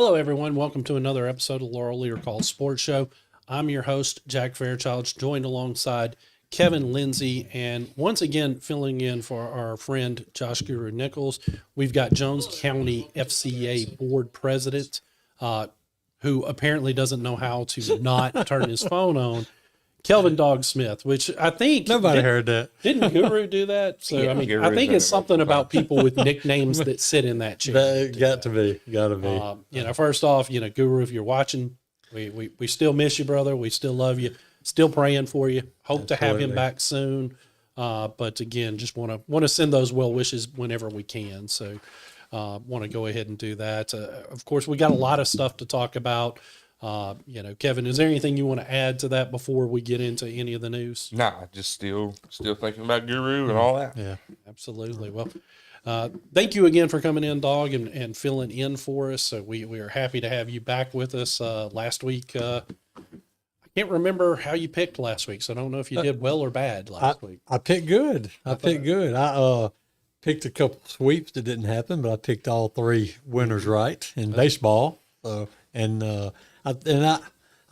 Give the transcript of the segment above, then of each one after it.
Hello, everyone. Welcome to another episode of Laurel Leader Called Sports Show. I'm your host, Jack Fairchilds, joined alongside Kevan Lindsey, and once again, filling in for our friend Josh Guru Nichols. We've got Jones County FCA Board President, who apparently doesn't know how to not turn his phone on, Kelvin Dawg Smith, which I think Nobody heard that. Didn't Guru do that? So Yeah, I mean, Guru's I think done it's it something multiple about people with nicknames that sit in that chair. That got to be. First off, Guru, if you're watching, we still miss you, brother. We still love you. Still praying for you. Hope to have him Absolutely. back soon. But again, just want to send those well wishes whenever we can. So want to go ahead and do that. Of course, we got a lot of stuff to talk about. Kevin, is there anything you want to add to that before we get into any of the news? Nah, just still thinking about Guru and all that. Yeah. Absolutely. Well, thank you again for coming in, Dawg, and filling in for us. So we are happy to have you back with us. Last week, I can't remember how you picked last week, so I don't know if you did well or bad last week. I picked good. I picked a couple sweeps that didn't happen, but I picked all three winners right in baseball. So I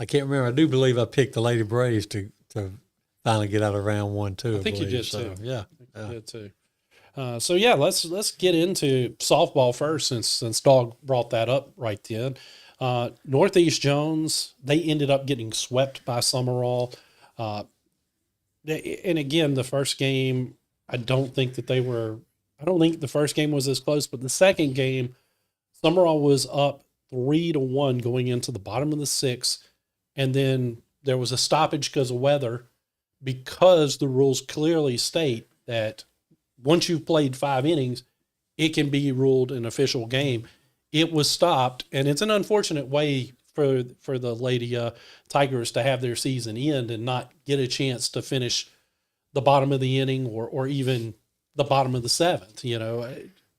can't remember. I do believe I picked the Lady Braves to finally get out of round 1 too. I think you did so, too. Yeah. You did too. Let's get into softball first, since Dawg brought that up right then. Northeast Jones, they ended up getting swept by Summerall. And again, the first game, I don't think the first game was as close, but the second game, Summerall was up 3-1 going into the bottom of the sixth. And then there was a stoppage because of weather, because the rules clearly state that once you've played 5 innings, it can be ruled an official game. It was stopped, and it's an unfortunate way for the Lady Tigers to have their season end and not get a chance to finish the bottom of the inning or even the bottom of the seventh,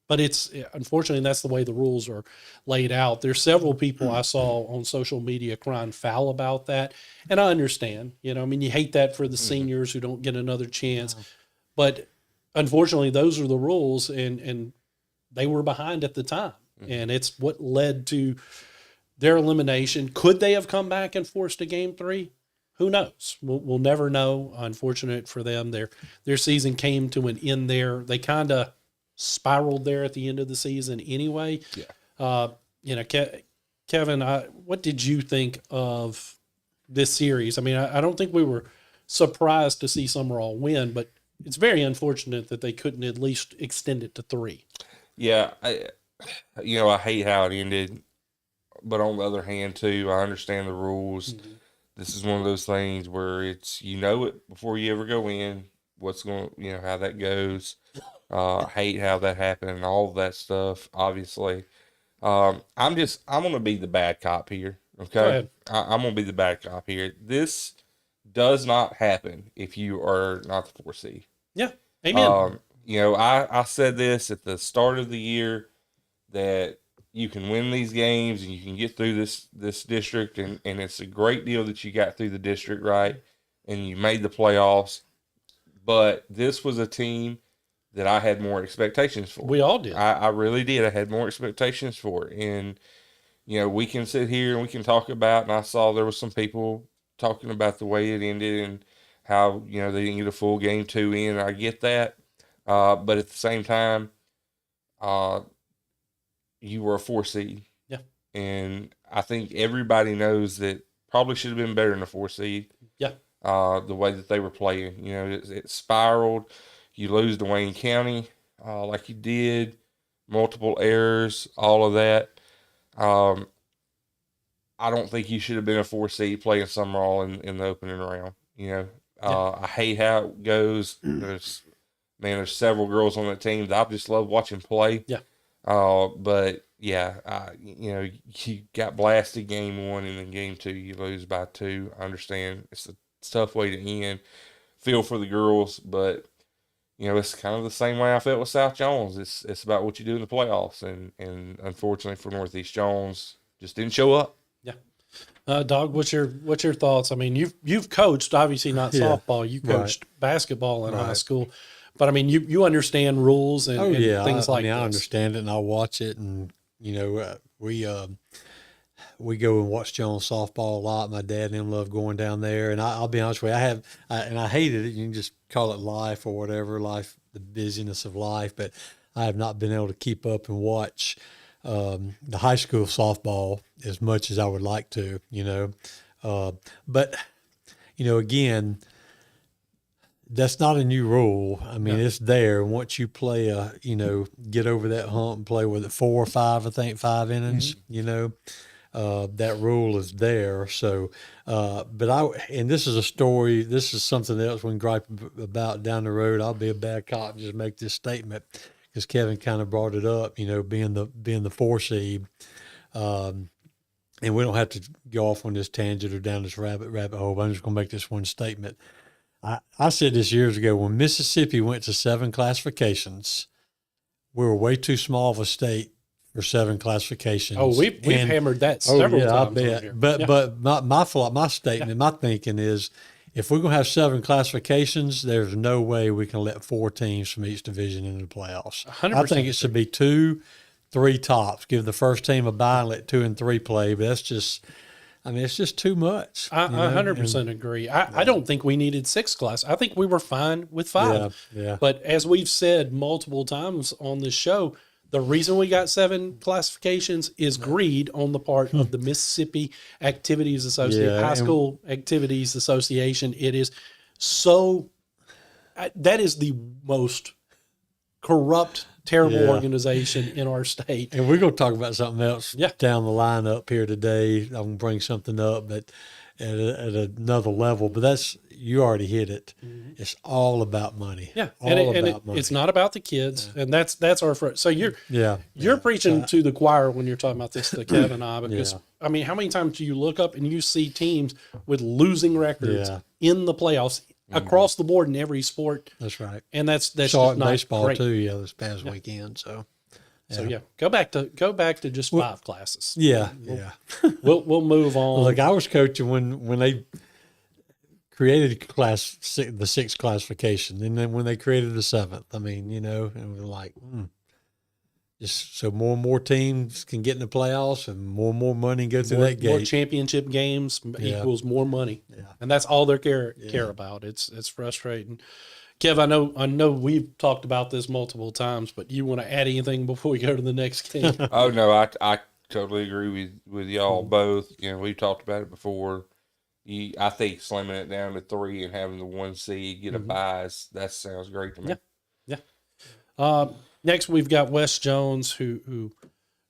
But it's unfortunately, that's the way the rules are laid out. There's several people I saw on social media crying foul about that. And I understand, you hate that for the seniors who don't get another chance, but unfortunately those are the rules, and they were behind at the time. And it's what led to their elimination. Could they have come back and forced a game 3? Who knows? We'll never know. Unfortunate for them. Their season came to an end there. They kind of spiraled there at the end of the season anyway. Yeah. Kevin, what did you think of this series? I mean, I don't think we were surprised to see Summerall win, but it's very unfortunate that they couldn't at least extend it to 3. Yeah, I hate how it ended, but on the other hand, too, I understand the rules. Mm-hmm. This is one of those things where it's it before you ever go in. What's going, how that goes. Hate how that happened and all of that stuff. Obviously, I'm gonna be the bad cop here. Okay, Go ahead. I'm gonna be the bad cop here. This does not happen if you are not the 4 seed. Yeah. Amen. I said this at the start of the year that you can win these games and you can get through this district, and it's a great deal that you got through the district, right? And you made the playoffs. But this was a team that I had more expectations for. We all did. I really did. I had more expectations for it. And, we can sit here and we can talk about, and I saw there was some people talking about the way it ended and how, they didn't get a full game 2 in. I get that. But at the same time, you were a 4 seed. Yeah. And I think everybody knows that probably should have been better than a 4 seed. Yeah. The way that they were playing, it spiraled. You lose to Wayne County, like you did, multiple errors, all of that. I don't think you should have been a 4 seed playing Summerall in the opening round. I hate how it goes. There's several girls on that team that I just love watching play. Yeah. But yeah, you got blasted game 1, and then game 2 you lose by 2. I understand it's a tough way to end. Feel for the girls, but it's kind of the same way I felt with South Jones. It's about what you do in the playoffs, and unfortunately for Northeast Jones, just didn't show up. Yeah. Dawg, what's your thoughts? I mean, you've coached, obviously not softball. You coached basketball in high school, but I mean, you understand rules and things like that. I understand it, and I watch it, and we we go and watch Jones softball a lot. My dad and them love going down there. And I'll be honest with you, I hated it. You can just call it life or whatever, life, the busyness of life. But I have not been able to keep up and watch the high school softball as much as I would like to, but, again, that's not a new rule. I mean, it's there. Once you play get over that hump and play with it 4 or 5, I think 5 innings, that rule is there. So, and this is a story, this is something else we can gripe about down the road. I'll be a bad cop and just make this statement because Kevin kind of brought it up, being the 4 seed. And we don't have to go off on this tangent or down this rabbit hole, but I'm just going to make this one statement. I said this years ago, when Mississippi went to 7 classifications, we were way too small of a state for 7 classifications. Oh, we've hammered that several times. I bet. But my statement, my thinking is, if we're going to have 7 classifications, there's no way we can let 4 teams from each division into the playoffs. 100% I think it should be 2, 3 tops. Give the first team a bye and let 2 and 3 play. But that's just, it's just too much. I 100% agree. I don't think we needed 6 class. I think we were fine with 5. Yeah. But as we've said multiple times on this show, the reason we got 7 classifications is greed on the part of the Mississippi Activities Association, High School Activities Association. It is so, that is the most corrupt, terrible organization in our state. And we're going to talk about something else down the line up here today. I'm going to bring something up, but at another level. But you already hit it. Mm-hmm. It's all about money. Yeah, all about money. It's not about the kids, and that's our first. So you're preaching to the choir when you're talking about this to Kevin and I, because how many times do you look up and you see teams with losing records in the playoffs? Across the board in every sport. That's right. And that's saw just not baseball great. too, this past weekend. So go back to just 5 classes. We'll move on. Look, I was coaching when they created the 6th classification, and then when they created the 7th. And we're like, just so more and more teams can get in the playoffs and more money go through that gate. More championship games equals more money. Yeah. And that's all they care about. It's frustrating. Kev, I know we've talked about this multiple times, but you want to add anything before we go to the next game? Oh, no, I totally agree with y'all both. We've talked about it before. I think slimming it down to 3 and having the 1 seed get a bye, that sounds great to me. Yeah. Next, we've got West Jones, who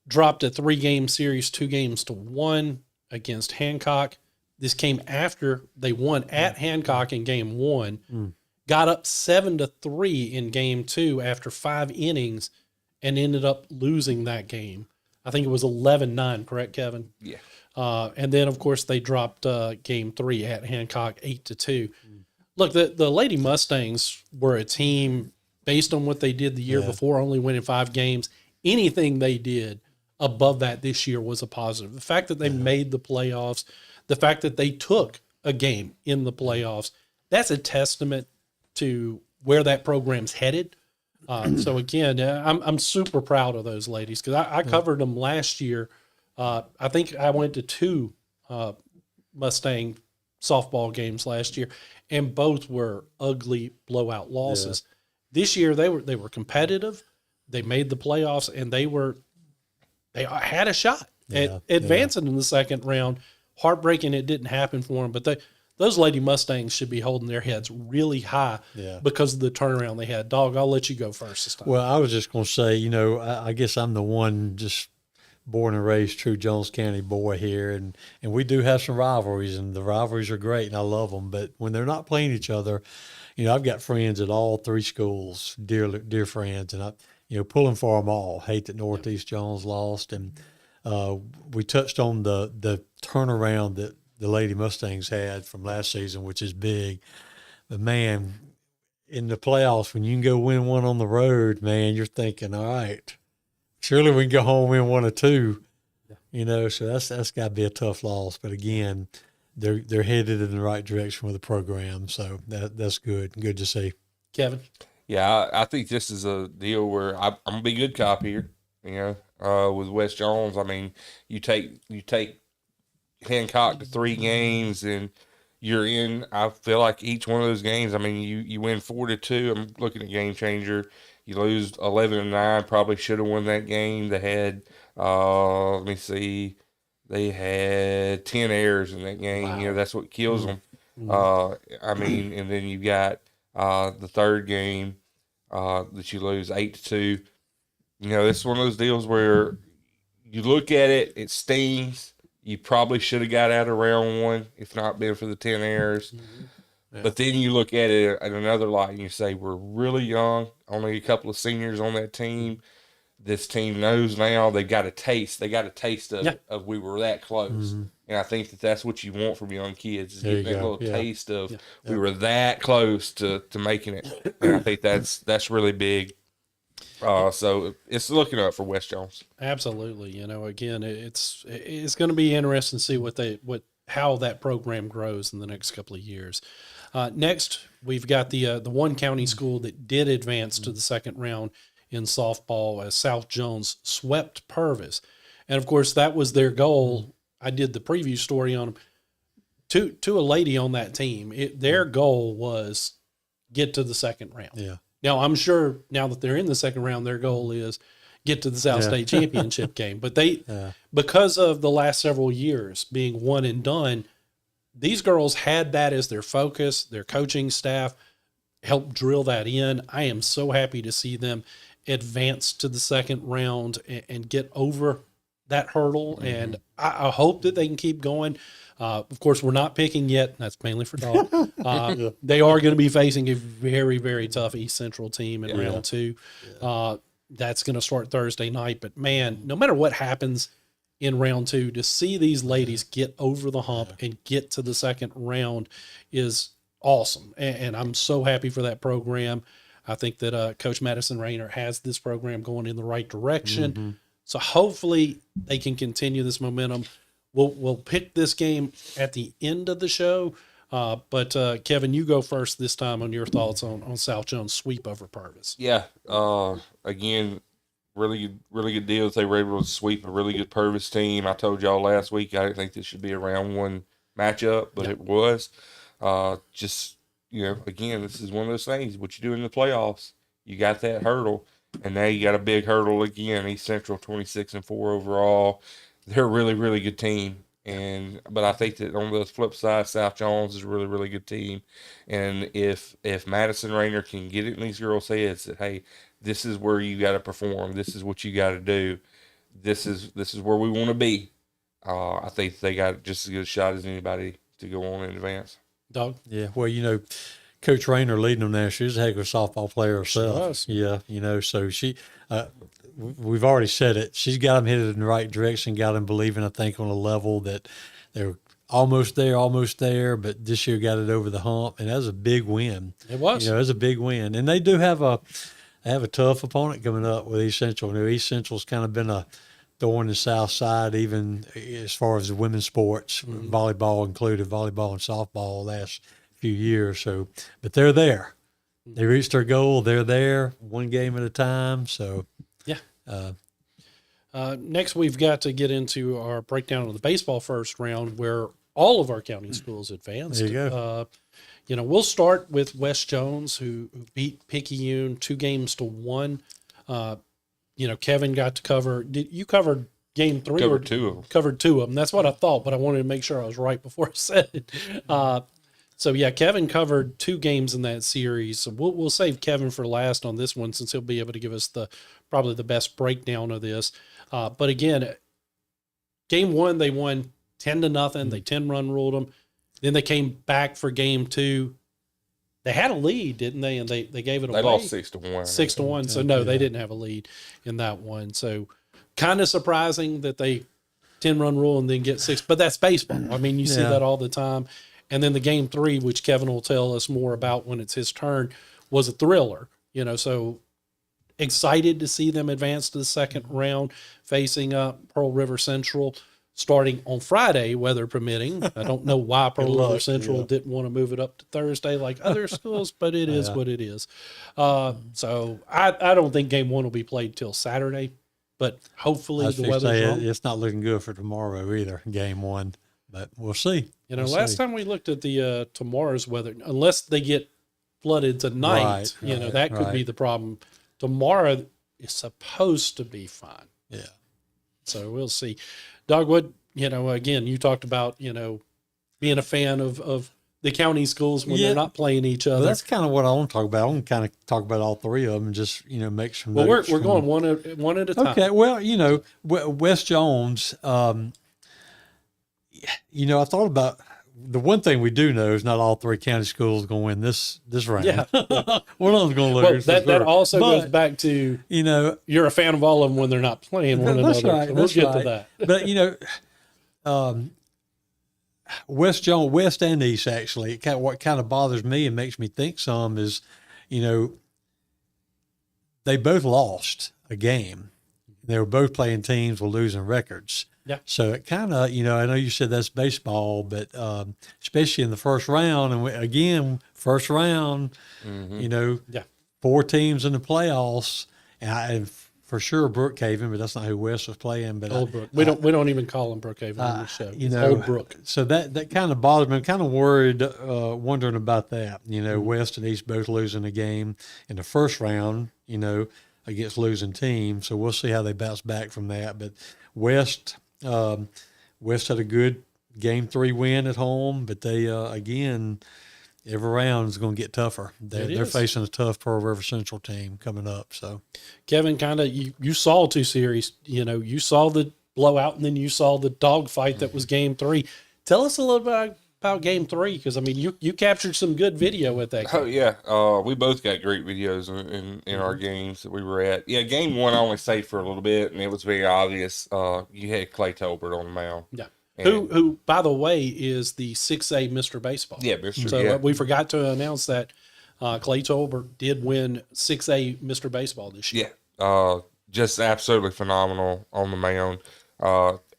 dropped a 3-game series, 2-1 against Hancock. This came after they won at Hancock in game 1, got up 7-3 in game 2 after 5 innings, and ended up losing that game. I think it was 11-9, correct, Kevin? Yeah. And then, of course, they dropped game 3 at Hancock 8-2. Look, the Lady Mustangs were a team based on what they did the year before, only winning 5 games. Anything they did above that this year was a positive. The fact that they made the playoffs, the fact that they took a game in the playoffs, that's a testament to where that program's headed. So again, I'm super proud of those ladies because I covered them last year. I think I went to 2 Mustang softball games last year, and both were ugly blowout losses. Yeah. This year they were competitive. They made the playoffs, and they had a shot at advancing in the second round. Heartbreaking it didn't happen for them, but those Lady Mustangs should be holding their heads really high because of the turnaround they had. Dawg, I'll let you go first this time. Well, I was just going to say, I guess I'm the one just born and raised true Jones County boy here, and we do have some rivalries, and the rivalries are great, and I love them. But when they're not playing each other, I've got friends at all 3 schools, dear friends, and I, pulling for them all. Hate that Northeast Jones lost, and we touched on the turnaround that the Lady Mustangs had from last season, which is big. But man, in the playoffs, when you can go win one on the road, man, you're thinking, all right, surely we can go home and win 1 or 2. So that's got to be a tough loss. But again, they're headed in the right direction with the program, so that's good to see. Kevin? Yeah, I think this is a deal where I'm gonna be good cop here. With West Jones, I mean, you take Hancock to 3 games, and you're in. I feel like each one of those games. I mean, you win 4-2. I'm looking at Game Changer. You lose 11-9. Probably should have won that game. They had let me see. They had 10 errors in that game. Wow. You know, that's what kills them. Mm-hmm. I mean, and then you got the third game that you lose 8-2. You know, it's one of those deals where you look at it, it stings. You probably should have got out of round one if not been for the 10 errors. Mm-hmm. Yeah. But then you look at it in another light and you say, we're really young, only a couple of seniors on that team. This team knows now they got a taste. They got a taste of we were that close. Mm-hmm. And I think that's what you want from young kids is There get you that go. little Yeah. taste of we were that close to making it. And I think that's really big. So it's looking up for West Jones. Absolutely. You know, again, it's going to be interesting to see how that program grows in the next couple of years. Next, we've got the one county school that did advance to the second round in softball as South Jones swept Purvis, and of course that was their goal. I did the preview story on them. To a lady on that team, their goal was get to the second round. Yeah. Now, I'm sure now that they're in the second round, their goal is get to the South State Championship game. But because of the last several years being one and done, these girls had that as their focus. Their coaching staff helped drill that in. I am so happy to see them advance to the second round and get over that hurdle. Mm-hmm. And I hope that they can keep going. Of course, we're not picking yet. That's mainly for Dawg. They are going to be facing a very, very tough East Central team in round two. That's going to start Thursday night. But, man, no matter what happens in round two, to see these ladies get over the hump and get to the second round is awesome. And I'm so happy for that program. I think that Coach Madison Rayner has this program going in the right direction. Mm-hmm. So hopefully they can continue this momentum. We'll pick this game at the end of the show. But Kevin, you go first this time on your thoughts on South Jones' sweep over Purvis. Yeah. Again, really good deals. They were able to sweep a really good Purvis team. I told y'all last week I didn't think this should be a round one matchup, but it was. Just, you know, again, this is one of those things. What you do in the playoffs, you got that hurdle, and now you got a big hurdle again. East Central 26-4 overall. They're a really, really good team. But I think that on the flip side, South Jones is a really, really good team. And if Madison Rayner can get it in these girls' heads that, hey, this is where you got to perform, this is what you got to do, this is where we want to be, I think they got just as good a shot as anybody to go on in advance. Dawg? Yeah, well, you know, Coach Rayner leading them there. She's a heck of a softball player herself. Yeah, you know, so she we've already said it. She's got them headed in the right direction, got them believing, I think, on a level that they're almost there, but this year got it over the hump, and that was a big win. It was. You know, it was a big win. And they do have a tough opponent coming up with East Central. You know, East Central's kind of been a thorn in the South Side, even as far as the women's sports, volleyball included, volleyball and softball last few years. So, but they're there. They reached their goal. They're there, one game at a time. So, yeah. Next, we've got to get into our breakdown of the baseball first round, where all of our county schools advanced. There you go. You know, we'll start with West Jones, who beat Picayune 2-1. You know, Kevin got to cover. You covered game 3? Covered 2 of them. Covered 2 of them. That's what I thought, but I wanted to make sure I was right before I said it. So yeah, Kevin covered 2 games in that series. So we'll save Kevin for last on this one, since he'll be able to give us probably the best breakdown of this. But again, game 1 they won 10-0. They 10-run ruled them. Then they came back for game 2. They had a lead, didn't they? And they gave it away. They lost 6-1. 6-1. So no, they didn't have a lead in that one. So kind of surprising that they 10-run rule and then get 6. But that's baseball. I mean, you see that all the time. And then the game 3, which Kevin will tell us more about when it's his turn, was a thriller. You know, so excited to see them advance to the second round, facing Pearl River Central starting on Friday, weather permitting. I don't know why Pearl River Central didn't want to move it up to Thursday like other schools, but it is what it is. So I don't think game 1 will be played till Saturday, but hopefully the weather's wrong. It's not looking good for tomorrow either, game 1. but we'll see. Last time we looked at the tomorrow's weather, unless they get flooded tonight, Right, that could be the problem. Tomorrow is supposed to be fine. Yeah. So we'll see. Dogwood, again, you talked about, being a fan of the county schools when they're not playing each other. Well, that's kind of what I want to talk about. I want to kind of talk about all three of them and just, make some Well, notes we're going one at a time. Okay. Well, West Jones, I thought about the one thing we do know is not all three county schools going to win this round. Yeah. One of them's going to lose. That also goes back to, you're a fan of all of them when they're not playing one another. Right, so we'll get to that. But, West and East, actually, what kind of bothers me and makes me think some is, they both lost a game. They were both playing teams with losing records. Yeah. So it kind of, I know you said that's baseball, but especially in the first round, and first round, four teams in the playoffs, and for sure Brookhaven, but that's not who West was playing. But Old Brook, we don't even call them Brookhaven on the show. Old Brook. So that kind of bothers me. I'm kind of worried, wondering about that. West and East both losing a game in the first round. Against losing teams. So we'll see how they bounce back from that. But West had a good Game 3 win at home, but they again, every round is going to get tougher. They're facing a tough Pearl River Central team coming up. So, Kevin, kind of you saw two series. You saw the blowout, and then you saw the dog fight that was Game 3. Tell us a little bit about Game 3, because you captured some good video at that game. Oh yeah, we both got great videos in our games that we were at. Yeah, Game 1 I only stayed for a little bit, and it was very obvious. You had Clay Tolbert on the mound. Yeah. Who, by the way, is the 6A Mr. Baseball. Yeah, Mr. So we forgot to announce that Clay Tolbert did win 6A Mr. Baseball this year. Yeah, just absolutely phenomenal on the mound.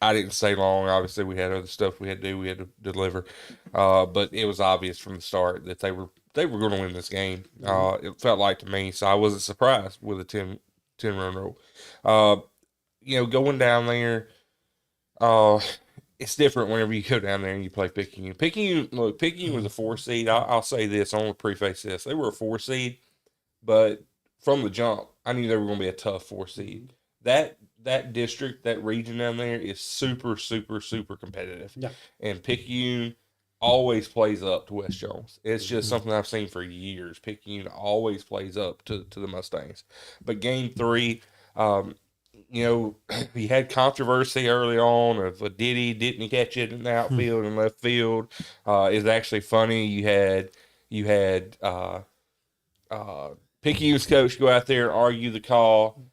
I didn't stay long. Obviously, we had other stuff we had to do. We had to deliver, but it was obvious from the start that they were going to win this game. It felt like to me, so I wasn't surprised with a 10-run roll. Going down there, it's different whenever you go down there and you play Picayune. Picayune was a 4 seed. I'll say this. I want to preface this. They were a 4 seed, but from the jump, I knew they were going to be a tough 4 seed. That district, that region down there is super, super, super competitive. Yeah. And Picayune always plays up to West Jones. It's just something I've seen for years. Picayune always plays up to the Mustangs. But Game 3, we had controversy early on of didn't catch it in the outfield and left field. It's actually funny. You had Picayune's coach go out there and argue the call.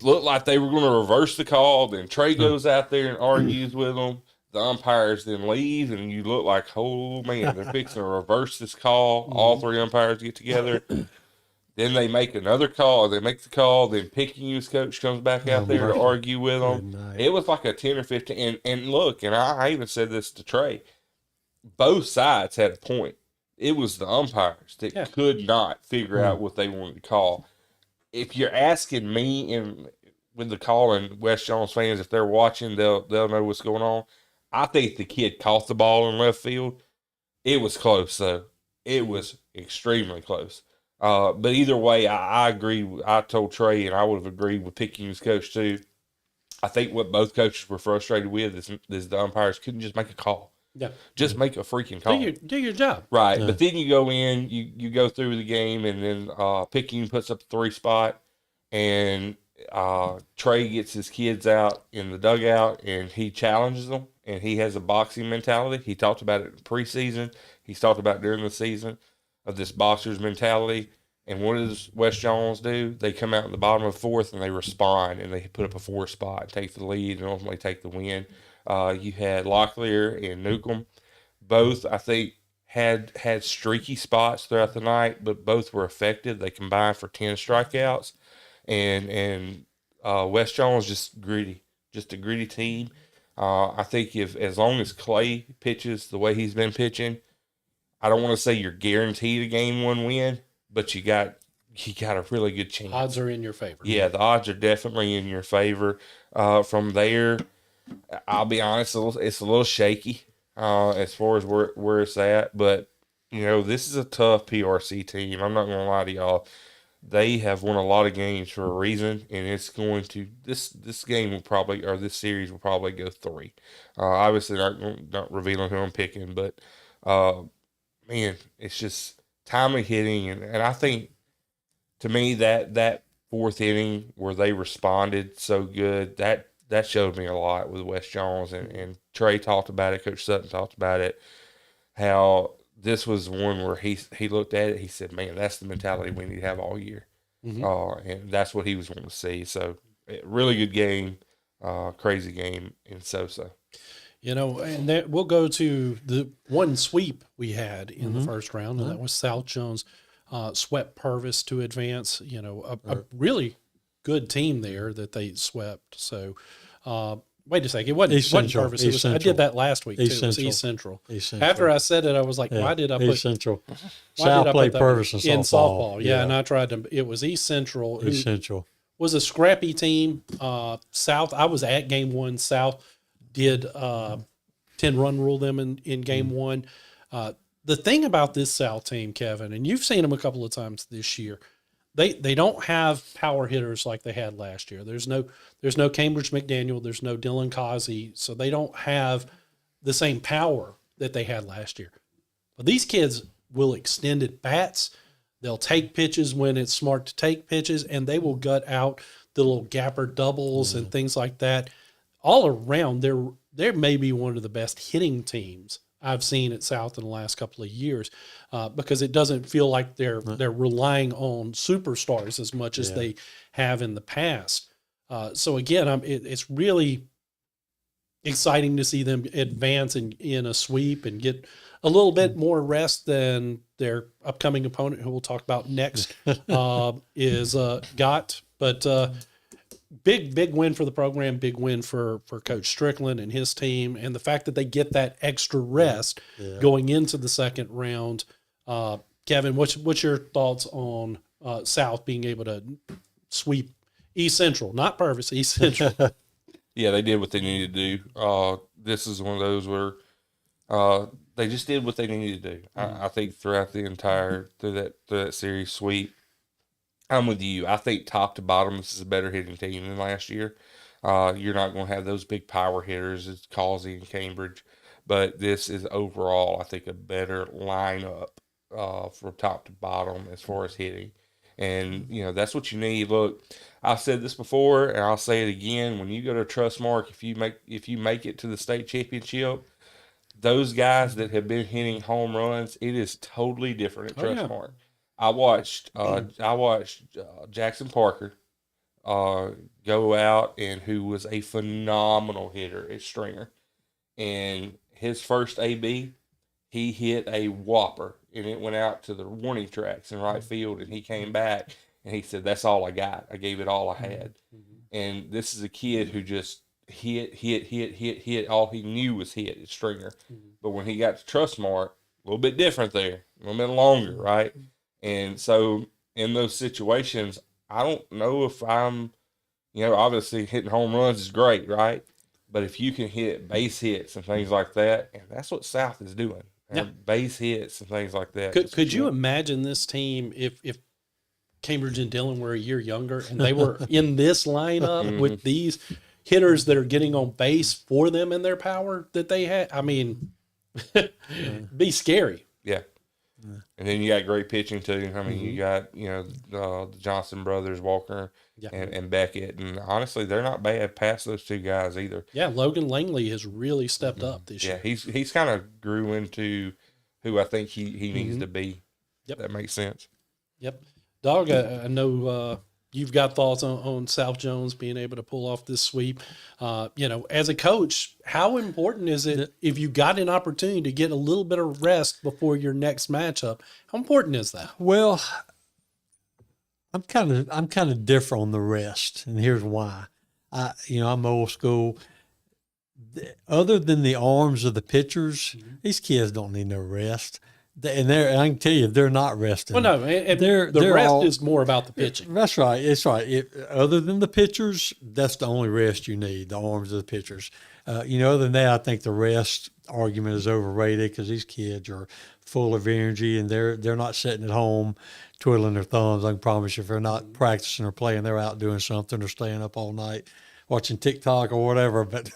Looked like they were going to reverse the call. Then Trey goes out there and argues with them. The umpires then leave, and you look like, oh, man, they're fixing to reverse this call. All three umpires get together. Then they make another call. They make the call. Then Picayune's coach comes back out there to argue with them. It was like a 10 or 15. And look, and I even said this to Trey, both sides had a point. It was the umpires that could not figure out what they wanted to call. If you're asking me with the call and West Jones fans, if they're watching, they'll know what's going on. I think the kid caught the ball in left field. It was close, though. It was extremely close. But either way, I agree. I told Trey, and I would have agreed with Picayune's coach, too. I think what both coaches were frustrated with is the umpires couldn't just make a call. Yeah. Just make a freaking call. Do your job. Right. Yeah. But then you go in, you go through the game, and then Picayune puts up the 3 spot, and Trey gets his kids out in the dugout, and he challenges them, and he has a boxing mentality. He talked about it in preseason. He's talked about it during the season of this boxer's mentality. And what does West Jones do? They come out in the bottom of the 4th, and they respond, and they put up a 4 spot, take the lead, and ultimately take the win. You had Locklear and Newcomb. Both, I think, had streaky spots throughout the night, but both were effective. They combined for 10 strikeouts. And West Jones just a gritty team. I think as long as Clay pitches the way he's been pitching, I don't want to say you're guaranteed a Game 1 win, but you got a really good chance. Odds are in your favor. Yeah, the odds are definitely in your favor. From there, I'll be honest, it's a little shaky as far as where it's at. But this is a tough PRC team. I'm not gonna lie to y'all. They have won a lot of games for a reason, and it's going to this game will probably, or this series will probably go 3. Obviously, not revealing who I'm picking, but man, it's just timely hitting, and I think to me that fourth inning where they responded so good, that showed me a lot with Wes Jones, and Trey talked about it, Coach Sutton talked about it, how this was one where he looked at it, he said, man, that's the mentality we need to have all year. And that's what he was wanting to see. So really good game, crazy game in Sosa. And that we'll go to the one sweep we had in the first round, and that was South Jones swept Purvis to advance. A really good team there that they swept. So, wait a second, it wasn't Purvis. I did that last week too. It was East Central. After I said it, I was like, why did I put East Central? South played Purvis in softball. Yeah, and I tried to. It was East Central. East Central was a scrappy team. South. I was at game 1. South did 10-run rule them in game 1. The thing about this South team, Kevin, and you've seen them a couple of times this year, they don't have power hitters like they had last year. There's no Cambridge McDaniel, there's no Dylan Causey, so they don't have the same power that they had last year. But these kids will extend at bats. They'll take pitches when it's smart to take pitches, and they will gut out the little gapper doubles and things like that. All around, they're maybe one of the best hitting teams I've seen at South in the last couple of years, because it doesn't feel like they're relying on superstars as much as they have in the past. So again, it's really exciting to see them advance in a sweep and get a little bit more rest than their upcoming opponent, who we'll talk about next, is got. But big win for the program, big win for Coach Strickland and his team, and the fact that they get that extra rest going into the second round. Kevin, what's your thoughts on South being able to sweep East Central, not Purvis, East Central? Yeah, they did what they needed to do. This is one of those where they just did what they needed to do. I think throughout that series sweep, I'm with you. I think top to bottom, this is a better hitting team than last year. You're not going to have those big power hitters as Causey and Cambridge, but this is overall, I think, a better lineup from top to bottom as far as hitting. And, that's what you need. Look, I've said this before, and I'll say it again. When you go to Trustmark, if you make it to the state championship, those guys that have been hitting home runs, it is totally different at Trustmark. I watched Jackson Parker go out, and who was a phenomenal hitter at Stringer. And his first AB, he hit a whopper, and it went out to the warning tracks in right field, and he came back, and he said, that's all I got. I gave it all I had. And this is a kid who just hit. All he knew was hit at Stringer. But when he got to Trustmark, a little bit different there, a little bit longer, right? And so in those situations, I don't know if I'm, obviously hitting home runs is great, right? But if you can hit base hits and things like that, and that's what South is doing, base hits and things like that. Could you imagine this team if Cambridge and Dillon were a year younger and they were in this lineup with these hitters that are getting on base for them and their power that they had? I mean, be scary. Yeah. And then you got great pitching too. I mean, you got the Johnson brothers, Walker and Beckett, and honestly, they're not bad past those two guys either. Yeah, Logan Langley has really stepped up this year. Yeah, he's kind of grew into who I think he needs to be. Yep, that makes sense. Yep, Dawg. I know you've got thoughts on South Jones being able to pull off this sweep. As a coach, how important is it if you got an opportunity to get a little bit of rest before your next matchup? How important is that? Well, I'm kind of different on the rest, and here's why. I'm old school. Other than the arms of the pitchers, these kids don't need no rest. And I can tell you, they're not resting. Well, no, the rest is more about the pitching. That's right. It's right. Other than the pitchers, that's the only rest you need, the arms of the pitchers. Other than that, I think the rest argument is overrated because these kids are full of energy and they're not sitting at home twiddling their thumbs. I can promise you, if they're not practicing or playing, they're out doing something or staying up all night watching TikTok or whatever. But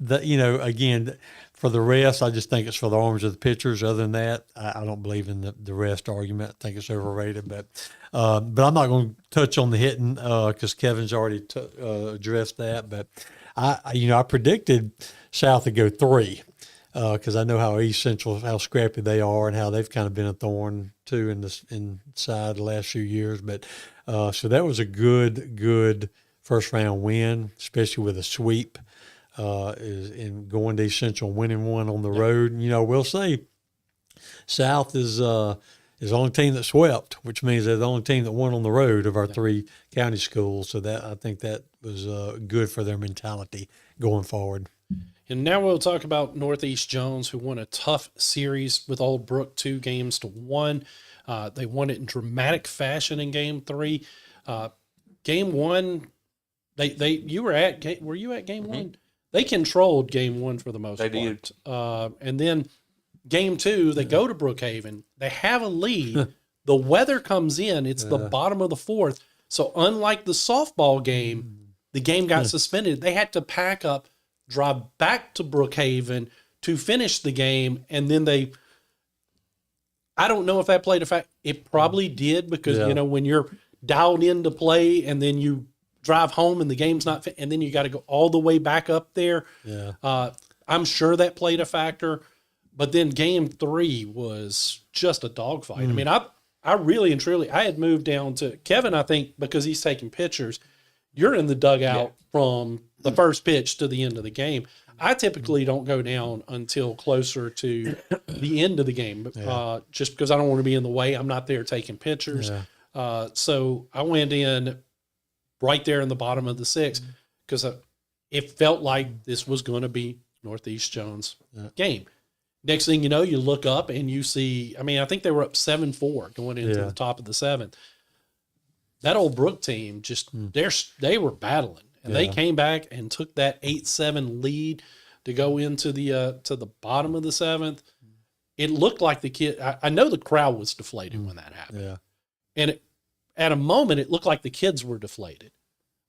again, for the rest, I just think it's for the arms of the pitchers. Other than that, I don't believe in the rest argument. I think it's overrated. But I'm not going to touch on the hitting because Kevin's already addressed that. But I predicted South to go 3 because I know how East Central, how scrappy they are, and how they've kind of been a thorn too inside the last few years. But so that was a good first round win, especially with a sweep. Is in going to East Central, winning one on the road. And, we'll say South is the only team that swept, which means they're the only team that won on the road of our 3 county schools. So I think that was good for their mentality going forward. And now we'll talk about Northeast Jones, who won a tough series with Old Brook 2-1. They won it in dramatic fashion in Game 3. Game 1, were you at Game 1? They controlled Game 1 for the most part. They did. And then Game 2, they go to Brookhaven. They have a lead. The weather comes in. It's the bottom of the 4th. So unlike the softball game, the game got suspended. They had to pack up, drive back to Brookhaven to finish the game. And then I don't know if that played a fact. It probably did because, when you're dialed in to play and then you drive home and the game's not fit, and then you got to go all the way back up there. Yeah. I'm sure that played a factor, but then Game 3 was just a dogfight. I mean, I really and truly, I had moved down to Kevan, I think, because he's taking pictures. You're in the dugout from the first pitch to the end of the game. I typically don't go down until closer to the end of the game, just because I don't want to be in the way. I'm not there taking pictures. Yeah. So I went in right there in the bottom of the 6th because it felt like this was going to be Northeast Jones' game. Next thing you know, you look up and you see, I think they were up 7-4 going into the top of the 7th. That Old Brook team they were battling, and they came back and took that 8-7 lead to go into the bottom of the 7th. It looked like the kid. I know the crowd was deflated when that happened, and at a moment, it looked like the kids were deflated.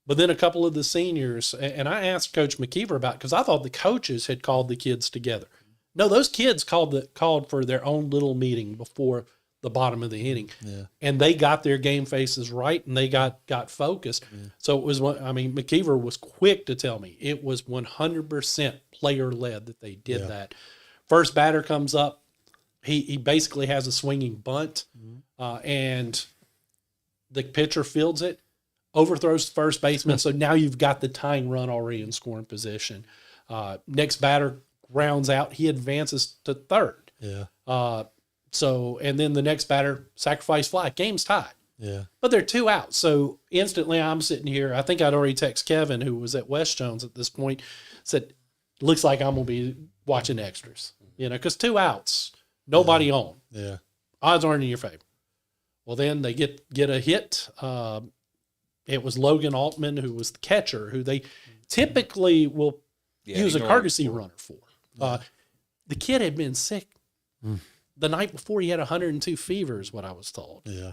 But then a couple of the seniors, and I asked Coach McKeever about it because I thought the coaches had called the kids together. No, those kids called for their own little meeting before the bottom of the inning. Yeah. And they got their game faces right, and they got focused. Yeah. So it was, McKeever was quick to tell me it was 100% player-led that they did that. First batter comes up. He basically has a swinging bunt, and the pitcher fields it, overthrows the first baseman. So now you've got the tying run already in scoring position. Next batter rounds out. He advances to third. Yeah. And then the next batter, sacrifice fly. Game's tied. Yeah. But they're 2 out. So instantly I'm sitting here. I think I'd already text Kevin, who was at West Jones at this point, said, looks like I'm going to be watching extras. Because 2 outs, nobody on. Yeah. Odds aren't in your favor. Well, then they get a hit. It was Logan Altman, who was the catcher, who they typically will use a courtesy runner for. The kid had been sick. The night before, he had 102 fever, is what I was told. Yeah.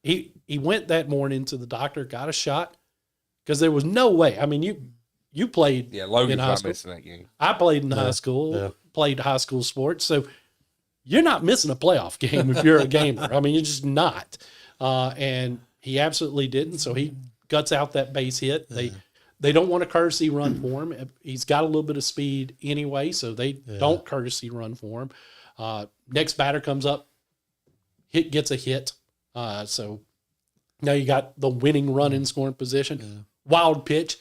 He went that morning to the doctor, got a shot, because there was no way. You played Logan's in high not school. missing that game. I played in high school, played high school sports, so you're not missing a playoff game if you're a gamer. You're just not. And he absolutely didn't, so he guts out that base hit. They don't want a courtesy run for him. He's got a little bit of speed anyway, so they don't courtesy run for him. Next batter comes up, gets a hit. So now you got the winning run in scoring position. Yeah. Wild pitch.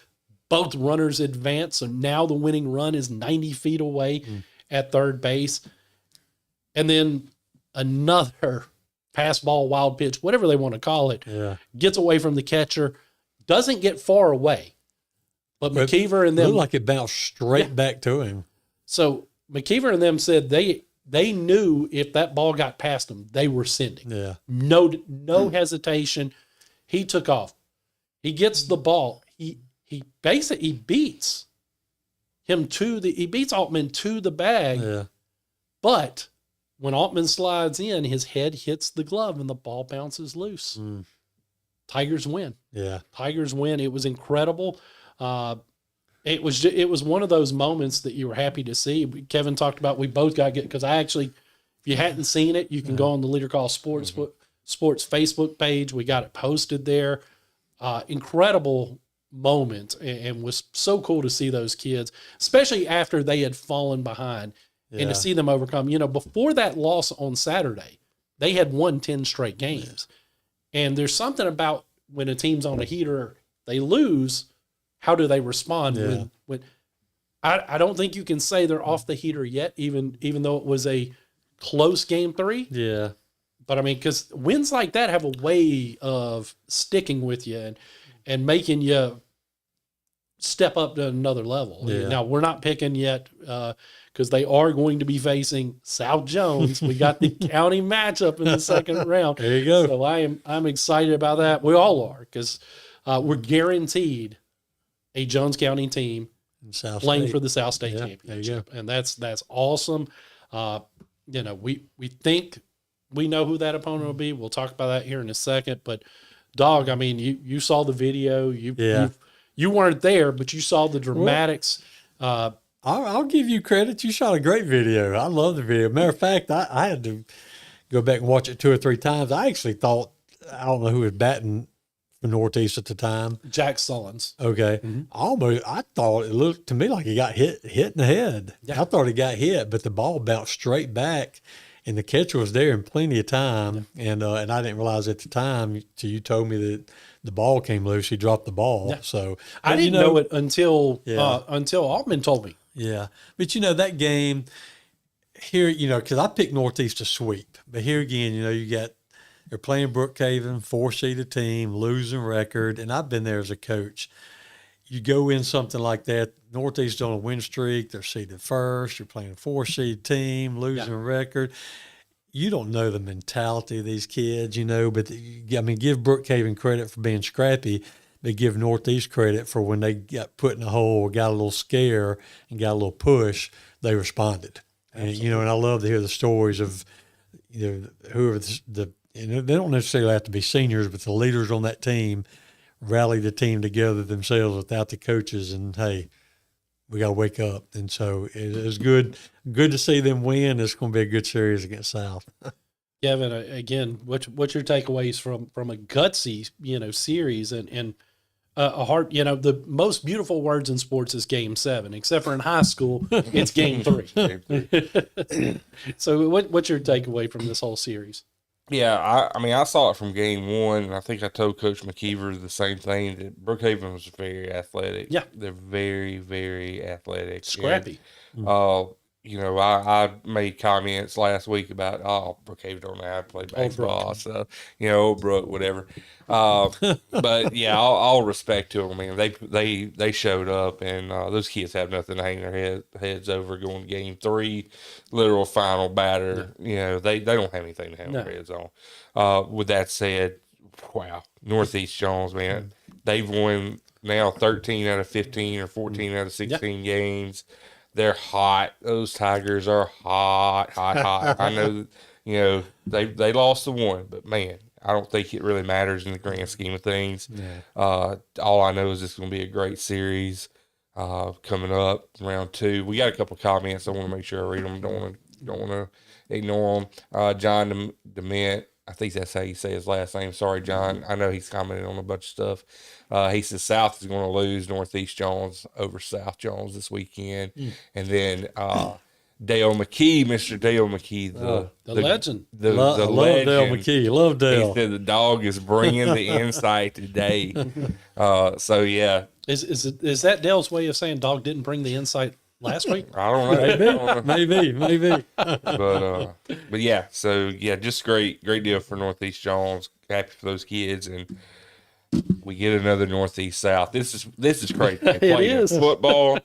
Both runners advance, so now the winning run is 90 feet away at third base. And then another pass ball, wild pitch, whatever they want to call it, gets away from the catcher, doesn't get far away. But McKeever and them... looked like it bounced straight back to him. So McKeever and them said they knew if that ball got past them, they were sending. Yeah. No hesitation. He took off. He gets the ball. He basically beats he beats Altman to the bag, Yeah. but when Altman slides in, his head hits the glove and the ball bounces loose. Tigers win. Yeah. Tigers win. It was incredible. It was one of those moments that you were happy to see. Kevin talked about, we both got good, because I actually, if you hadn't seen it, you can go on the Leader Call Sports Facebook page. We got it posted there. Incredible moment, and was so cool to see those kids, especially after they had fallen behind, and to see them overcome. Before that loss on Saturday, they had won 10 straight games. And there's something about when a team's on a heater, they lose, how do they respond? When I don't think you can say they're off the heater yet, even though it was a close game 3. Yeah. But I mean, because wins like that have a way of sticking with you and making you step up to another level. Yeah. Now, we're not picking yet because they are going to be facing South Jones. We got the county matchup in the second round. There you go. So I'm excited about that. We all are, because we're guaranteed a Jones County team playing for the South State Championship. And that's awesome. We think we know who that opponent will be. We'll talk about that here in a second. But Dawg, I mean, you saw the video. You weren't there, but you saw the dramatics. I'll give you credit. You shot a great video. I love the video. Matter of fact, I had to go back and watch it 2 or 3 times. I actually thought, I don't know who was batting for Northeast at the time. Jack Sullins. Okay. I thought it looked to me like he got hit in the head. Yeah. I thought he got hit, but the ball bounced straight back, and the catcher was there in plenty of time. Yeah. And I didn't realize at the time till you told me that the ball came loose. He dropped the ball. Yeah. So I didn't know it until Altman told me. Yeah. But that game here, because I picked Northeast to sweep, but here again, they're playing Brookhaven, 4-seeded team, losing record. And I've been there as a coach. You go in something like that, Northeast on a win streak, they're seeded first, you're playing a 4-seed team, losing record. You don't know the mentality of these kids, but give Brookhaven credit for being scrappy, but give Northeast credit for when they got put in a hole, got a little scare, and got a little push, they responded. Absolutely. And I love to hear the stories of, whoever they don't necessarily have to be seniors, but the leaders on that team rally the team together themselves without the coaches, and hey, we got to wake up. And so it was good to see them win. It's going to be a good series against South. Kevin, again, what's your takeaways from a gutsy, series and a hard, the most beautiful words in sports is Game 7, except for in high school, it's Game 3. So what's your takeaway from this whole series? Yeah, I saw it from Game 1, and I think I told Coach McKeever the same thing, that Brookhaven was very athletic. Yeah. They're very, very athletic. Scrappy. And, I made comments last week about, Brookhaven don't know how to play baseball. So, old Brook, whatever. But, yeah, all respect to them, man. They showed up, and those kids have nothing to hang their heads over going to Game 3, literal final batter. Yeah. They don't have anything to hang their heads on. With that said, wow, Northeast Jones, man, they've won now 13 out of 15 or 14 out of 16 games. They're hot. Those Tigers are hot. I know, they lost the one, but man, I don't think it really matters in the grand scheme of things. Yeah. All I know is it's going to be a great series coming up, round 2. We got a couple of comments. I want to make sure I read them. Don't want to ignore them. John DeMint, I think that's how you say his last name. Sorry, John. I know he's commented on a bunch of stuff. He says South is going to lose Northeast Jones over South Jones this weekend. And then Dale McKee, Mr. Dale McKee, the legend. The love legend. Dale McKee. Love Dale. He said the Dawg is bringing the insight today. So, yeah. Is that Dale's way of saying Dawg didn't bring the insight last week? I don't know. Maybe. But yeah, so yeah, just great deal for Northeast Jones. Happy for those kids, and we get another Northeast South. This is crazy. They played in football.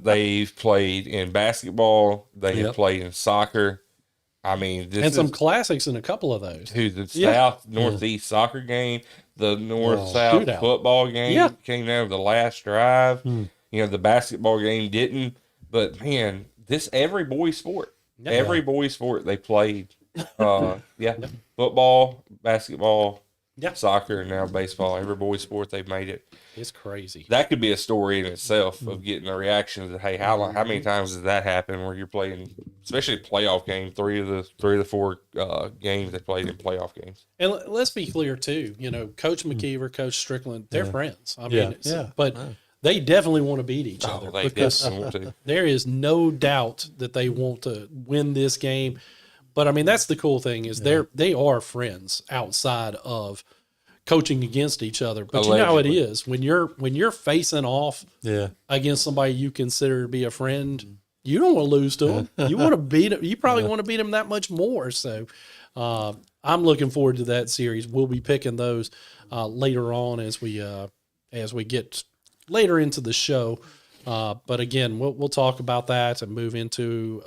They've played in basketball. They have played in soccer. I mean, some classics in a couple of those. The South Northeast soccer game, the North South football game came down to the last drive. The basketball game didn't. But man, every boy sport, Yeah. every boy sport they played. Football, basketball, Yeah. soccer, and now baseball. Every boy sport they've made it. It's crazy. That could be a story in itself of getting the reactions of, hey, how many times does that happen where you're playing, especially playoff game, three of the four games they played in playoff games. And let's be clear too. Coach McKeever, Coach Strickland, they're friends. I mean, but they definitely want to beat each other They because definitely want to. there is no doubt that they want to win this game. But I mean, that's the cool thing is they are friends outside of coaching against each other. But you know how it is when you're facing off against somebody you consider to be a friend, you don't want to lose to them. You want to beat them. You probably want to beat them that much more. So I'm looking forward to that series. We'll be picking those later on as we get later into the show. But again, we'll talk about that and move into.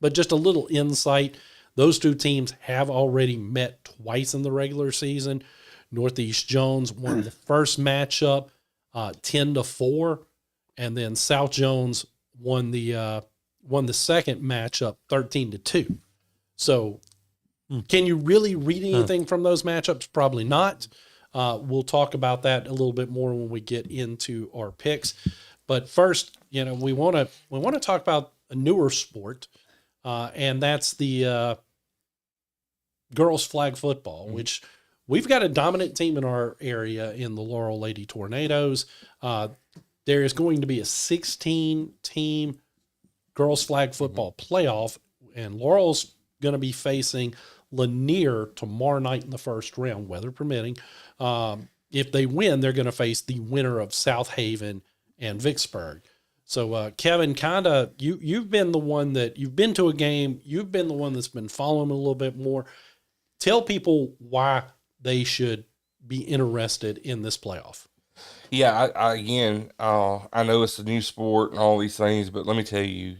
But just a little insight: those two teams have already met twice in the regular season. Northeast Jones won the first matchup 10-4, and then South Jones won the second matchup 13-2. So, can you really read anything from those matchups? Probably not. We'll talk about that a little bit more when we get into our picks. But first, we want to talk about a newer sport, and that's the girls flag football, which we've got a dominant team in our area in the Laurel Lady Tornadoes. There is going to be a 16-team girls flag football playoff, and Laurel's going to be facing Lanier tomorrow night in the first round, weather permitting. If they win, they're going to face the winner of South Haven and Vicksburg. So, Kevin, you've been the one that you've been to a game. You've been the one that's been following a little bit more. Tell people why they should be interested in this playoff. Yeah, I know it's a new sport and all these things, but let me tell you,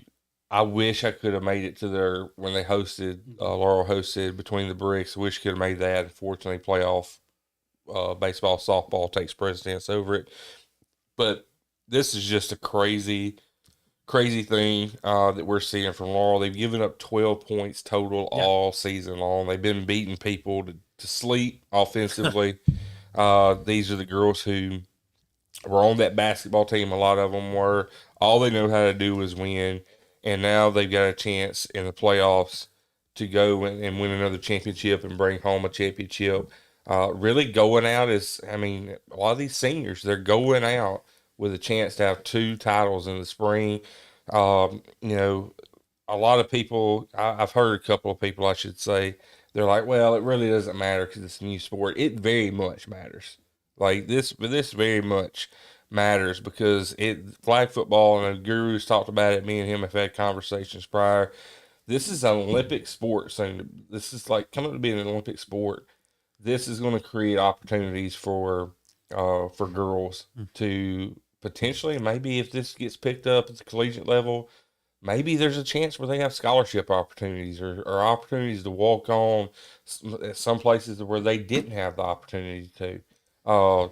I wish I could have made it to when they hosted, Laurel hosted Between the Bricks. I wish I could have made that. Unfortunately, playoff baseball, softball takes precedence over it. But this is just a crazy thing that we're seeing from Laurel. They've given up 12 points total all season long. They've been beating people to sleep offensively. These are the girls who were on that basketball team. A lot of them were. All they know how to do is win. And now they've got a chance in the playoffs to go and win another championship and bring home a championship. Really going out a lot of these seniors, they're going out with a chance to have 2 titles in the spring. A lot of people, I've heard a couple of people, I should say, they're like, well, it really doesn't matter because it's a new sport. It very much matters. Like this very much matters because flag football, and the Guru's talked about it. Me and him have had conversations prior. This is an Olympic sport. So this is like coming to be an Olympic sport. This is going to create opportunities for girls to potentially, maybe if this gets picked up at the collegiate level, maybe there's a chance where they have scholarship opportunities or opportunities to walk on at some places where they didn't have the opportunity to.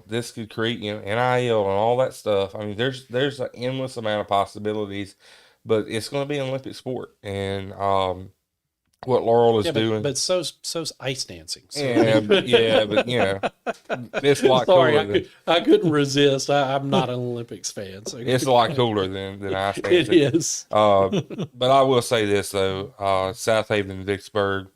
This could create, NIL and all that stuff. I mean, there's an endless amount of possibilities, but it's going to be an Olympic sport. And what Laurel is doing. But so's ice dancing. So. But it's a lot cooler. I couldn't resist. I'm not an Olympics fan. So it's a lot cooler than ice dancing. It is. But I will say this, though. South Haven and Vicksburg,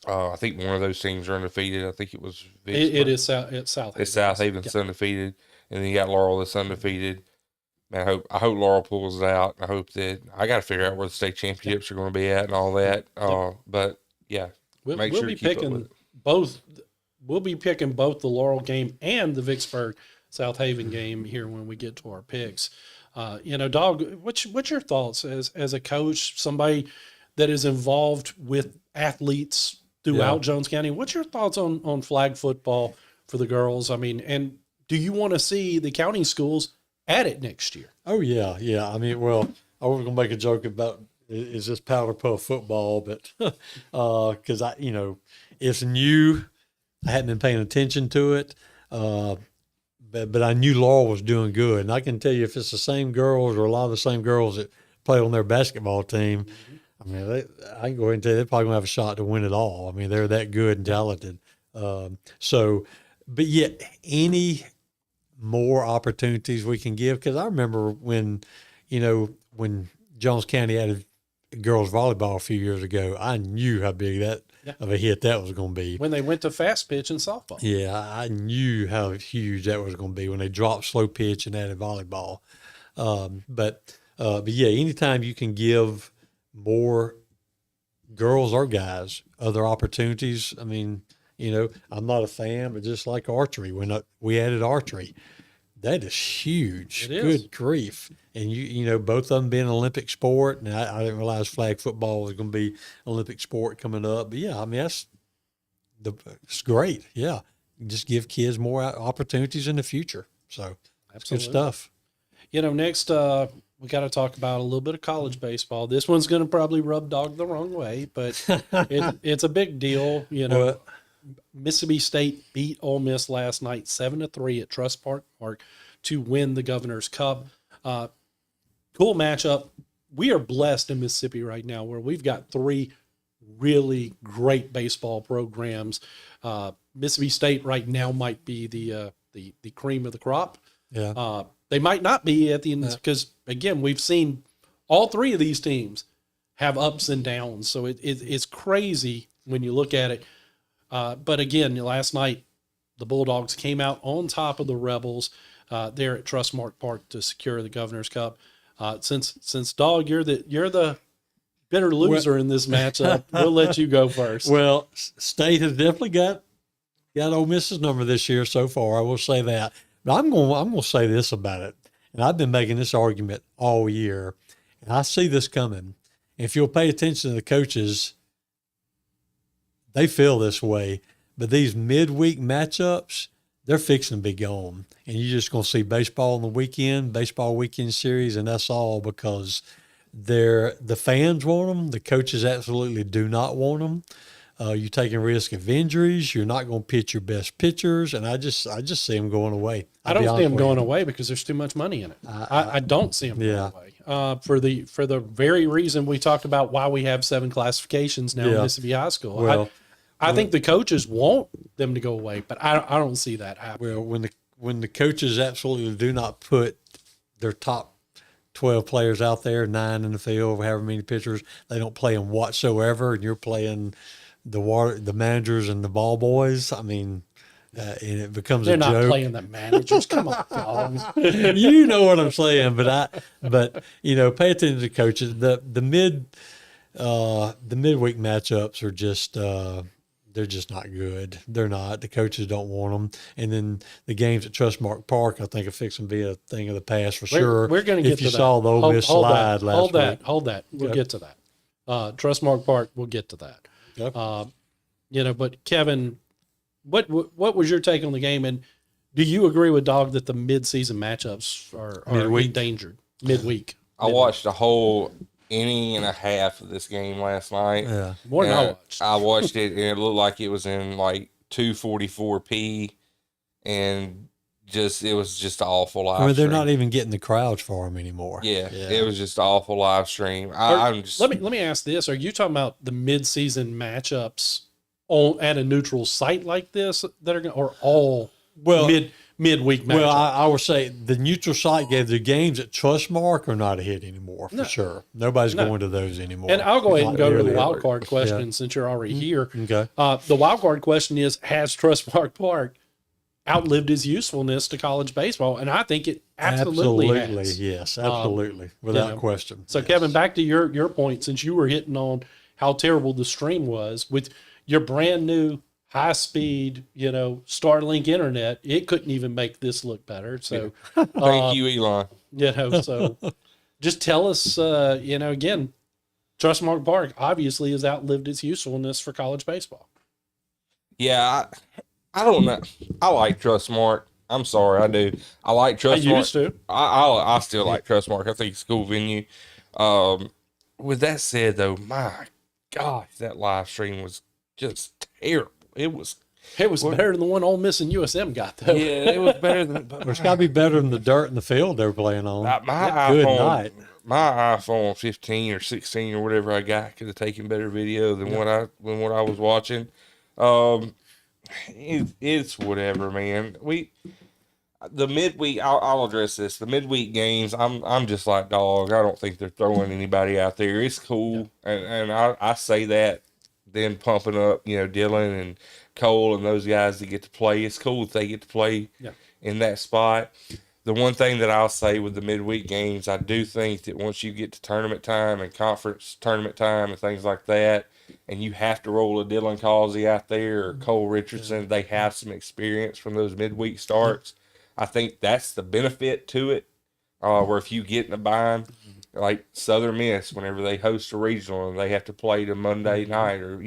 I think one of those teams are undefeated. I think it was Vicksburg. It is South Haven. It's South Haven's undefeated. And then you got Laurel that's undefeated. Man, I hope Laurel pulls it out. I hope that I got to figure out where the state championships are going to be at and all that. But yeah, we'll be picking both. We'll be picking both the Laurel game and the Vicksburg South Haven game here when we get to our picks. Dawg, what's your thoughts as a coach, somebody that is involved with athletes throughout Jones County? What's your thoughts on flag football for the girls? I mean, and do you want to see the county schools at it next year? Oh yeah. I mean, well, I was gonna make a joke about is this powder puff football, but because it's new, I hadn't been paying attention to it. but I knew Laurel was doing good. And I can tell you, if it's the same girls or a lot of the same girls that play on their basketball team, I mean, I can go ahead and tell you they're probably going to have a shot to win it all. I mean, they're that good and talented. But yet any more opportunities we can give, because I remember when Jones County added girls volleyball a few years ago, I knew how big of a hit that was going to be. When they went to fast pitch and softball. Yeah, I knew how huge that was going to be when they dropped slow pitch and added volleyball. But yeah, anytime you can give more girls or guys other opportunities, I mean, I'm not a fan, but just like archery, when we added archery, that is huge. It is. Good grief. And both of them being an Olympic sport, and I didn't realize flag football was going to be an Olympic sport coming up. But yeah, I mean, it's great. Yeah. Just give kids more opportunities in the future. So that's good stuff. Next, we got to talk about a little bit of college baseball. This one's going to probably rub Dawg the wrong way, but it's a big deal. Mississippi State beat Ole Miss last night 7-3 at Trust Park to win the Governor's Cup. Cool matchup. We are blessed in Mississippi right now where we've got 3 really great baseball programs. Mississippi State right now might be the cream of the crop. Yeah. They might not be at the end because, again, we've seen all 3 of these teams have ups and downs. So it's crazy when you look at it. But again, last night, the Bulldogs came out on top of the Rebels there at Trustmark Park to secure the Governor's Cup. Since Dawg, you're the bitter loser in this matchup, we'll let you go first. Well, State has definitely got Ole Miss's number this year so far. I will say that. But I'm going to say this about it, and I've been making this argument all year, and I see this coming. If you'll pay attention to the coaches, they feel this way, but these midweek matchups, they're fixing to be gone. And you're just going to see baseball on the weekend, baseball weekend series, and that's all because the fans want them. The coaches absolutely do not want them. You're taking risk of injuries. You're not going to pitch your best pitchers, and I just see them going away. I don't see them going away because there's too much money in it. I don't see them going away for the very reason we talked about why we have 7 classifications now in Mississippi high school. Well, I think the coaches want them to go away, but I don't see that happen. Well, when the coaches absolutely do not put their top 12 players out there, 9 in the field, however many pitchers, they don't play them whatsoever, and you're playing the managers and the ball boys. I mean, and it becomes They're a joke. not playing the managers. Come on, Dawg. You know what I'm saying, but pay attention to coaches. The midweek matchups are just they're just not good. They're not. The coaches don't want them. And then the games at Trustmark Park, I think, are fixing to be a thing of the past for sure. We're going to get to that. If you saw the Ole Miss slide last week. Hold that. We'll get to that. Trustmark Park, we'll get to that. Yep. But Kevin, what was your take on the game? And do you agree with Dawg that the midseason matchups are endangered midweek? I watched a whole inning and a half of this game last night. Yeah. More than I watched. I watched it, and it looked like it was in like 244p, and it was just an awful live they're stream. not even getting the crowds for them anymore. Yeah, it was just an awful live stream. Let me ask this: are you talking about the midseason matchups at a neutral site like this that are or all midweek matchups? Well, I would say the neutral site gave the games at Trustmark are not a hit anymore for sure. Nobody's going to those anymore. And I'll go ahead and go to the wild card question since you're already here. Okay. The wild card question is: has Trustmark Park outlived its usefulness to college baseball? And I think it absolutely has. Yes, absolutely, without question. So, yes. Kevin, back to your point, since you were hitting on how terrible the stream was with your brand new high-speed, Starlink internet, it couldn't even make this look better. So, Thank you, Elon. So just tell us, again, Trustmark Park obviously has outlived its usefulness for college baseball. Yeah, I don't know. I like Trustmark. I'm sorry, I do. I like Trustmark. I used to. I still like Trustmark. I think it's a cool venue. With that said, though, my gosh, that live stream was just terrible. It was It was better than the one Ole Miss and USM got, though. Yeah, it was better than. Well, it's got to be better than the dirt in the field they're playing on. Good night. My iPhone 15 or 16 or whatever I got could have taken better video than what I was watching. It's whatever, man. The midweek. I'll address this. The midweek games. I'm just like Dawg. I don't think they're throwing anybody out there. It's cool, and I say that. Then pumping up, Dylan and Cole and those guys that get to play. It's cool if they get to play in that spot. The one thing that I'll say with the midweek games, I do think that once you get to tournament time and conference tournament time and things like that, and you have to roll a Dylan Causey out there or Cole Richardson, they have some experience from those midweek starts. I think that's the benefit to it, where if you get in a bind, like Southern Miss, whenever they host a regional and they have to play to Monday night or,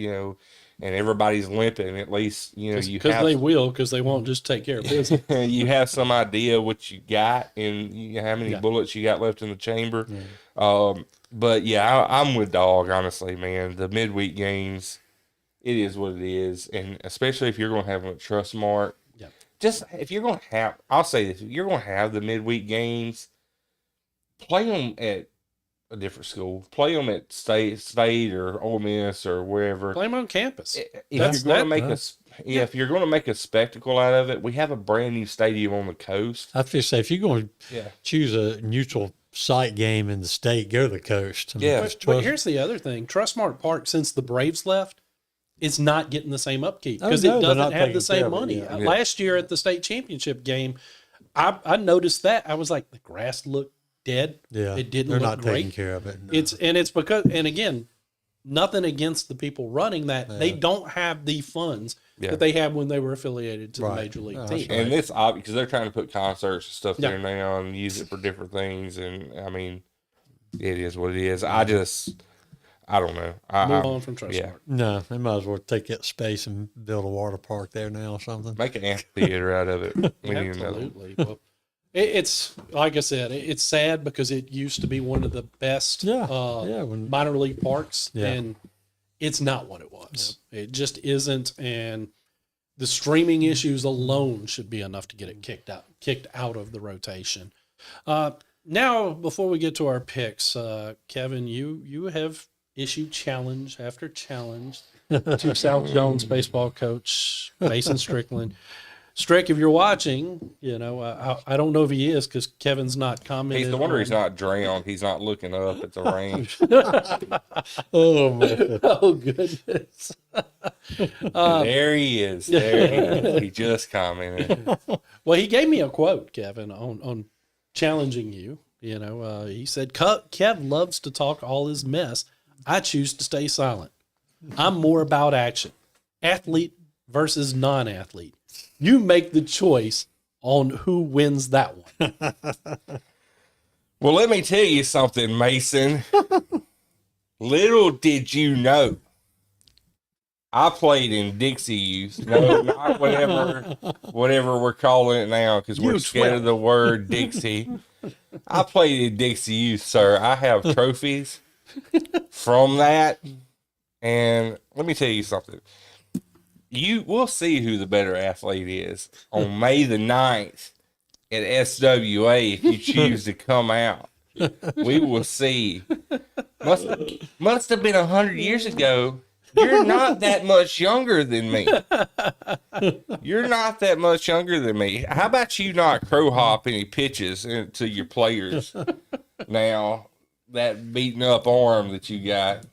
and everybody's limping, at least, you have. Because they won't just take care of business. You have some idea what you got and how many bullets you got left in the chamber. But yeah, I'm with Dawg, honestly, man. The midweek games, it is what it is. And especially if you're going to have them at Trustmark, just if you're going to have, I'll say this, if you're going to have the midweek games, play them at a different school. Play them at State or Ole Miss or wherever. Play them on campus. If you're going to make a spectacle out of it, we have a brand new stadium on the coast. I have to say, if you're going to choose a neutral site game in the state, go to the coast. But here's the other thing: Trustmark Park, since the Braves left, it's not getting the same upkeep because it doesn't have the same money. Last year at the state championship game, I noticed that. I was like, the grass looked dead. Yeah, it didn't they're look not great. Taking care of it. No. It's because, and again, nothing against the people running that. They don't have the funds that they had when they were affiliated to the major league team. And it's obvious because they're trying to put concerts and stuff there now and use it for different things. And I mean, it is what it is. I don't know. Move on from Trustmark. No, they might as well take that space and build a water park there now or something. Make an amphitheater out of it. Absolutely. Well, it's like I said, it's sad because it used to be one of the best minor league parks, and it's not what it was. It just isn't, and the streaming issues alone should be enough to get it kicked out of the rotation. Now, before we get to our picks, Kevin, you have issued challenge after challenge to South Jones baseball coach Mason Strickland. Strick, if you're watching, I don't know if he is because Kevin's not commenting. He's the wonder he's not drowned. He's not looking up at the range. Oh, man. Oh, goodness. There he is. There he is. He just commented. Well, he gave me a quote, Kevin, on challenging you. He said, Kev loves to talk all his mess. I choose to stay silent. I'm more about action. Athlete versus non-athlete. You make the choice on who wins that one. Well, let me tell you something, Mason. Little did you know, I played in Dixie Youth. No, not whatever we're calling it now because we're scared of the word Dixie. I played in Dixie Youth, sir. I have trophies from that. And let me tell you something. We'll see who the better athlete is on May the 9th at SWA if you choose to come out. We will see. Must have been 100 years ago. You're not that much younger than me. You're not that much younger than me. How about you not crow hop any pitches to your players now? That beaten up arm that you got.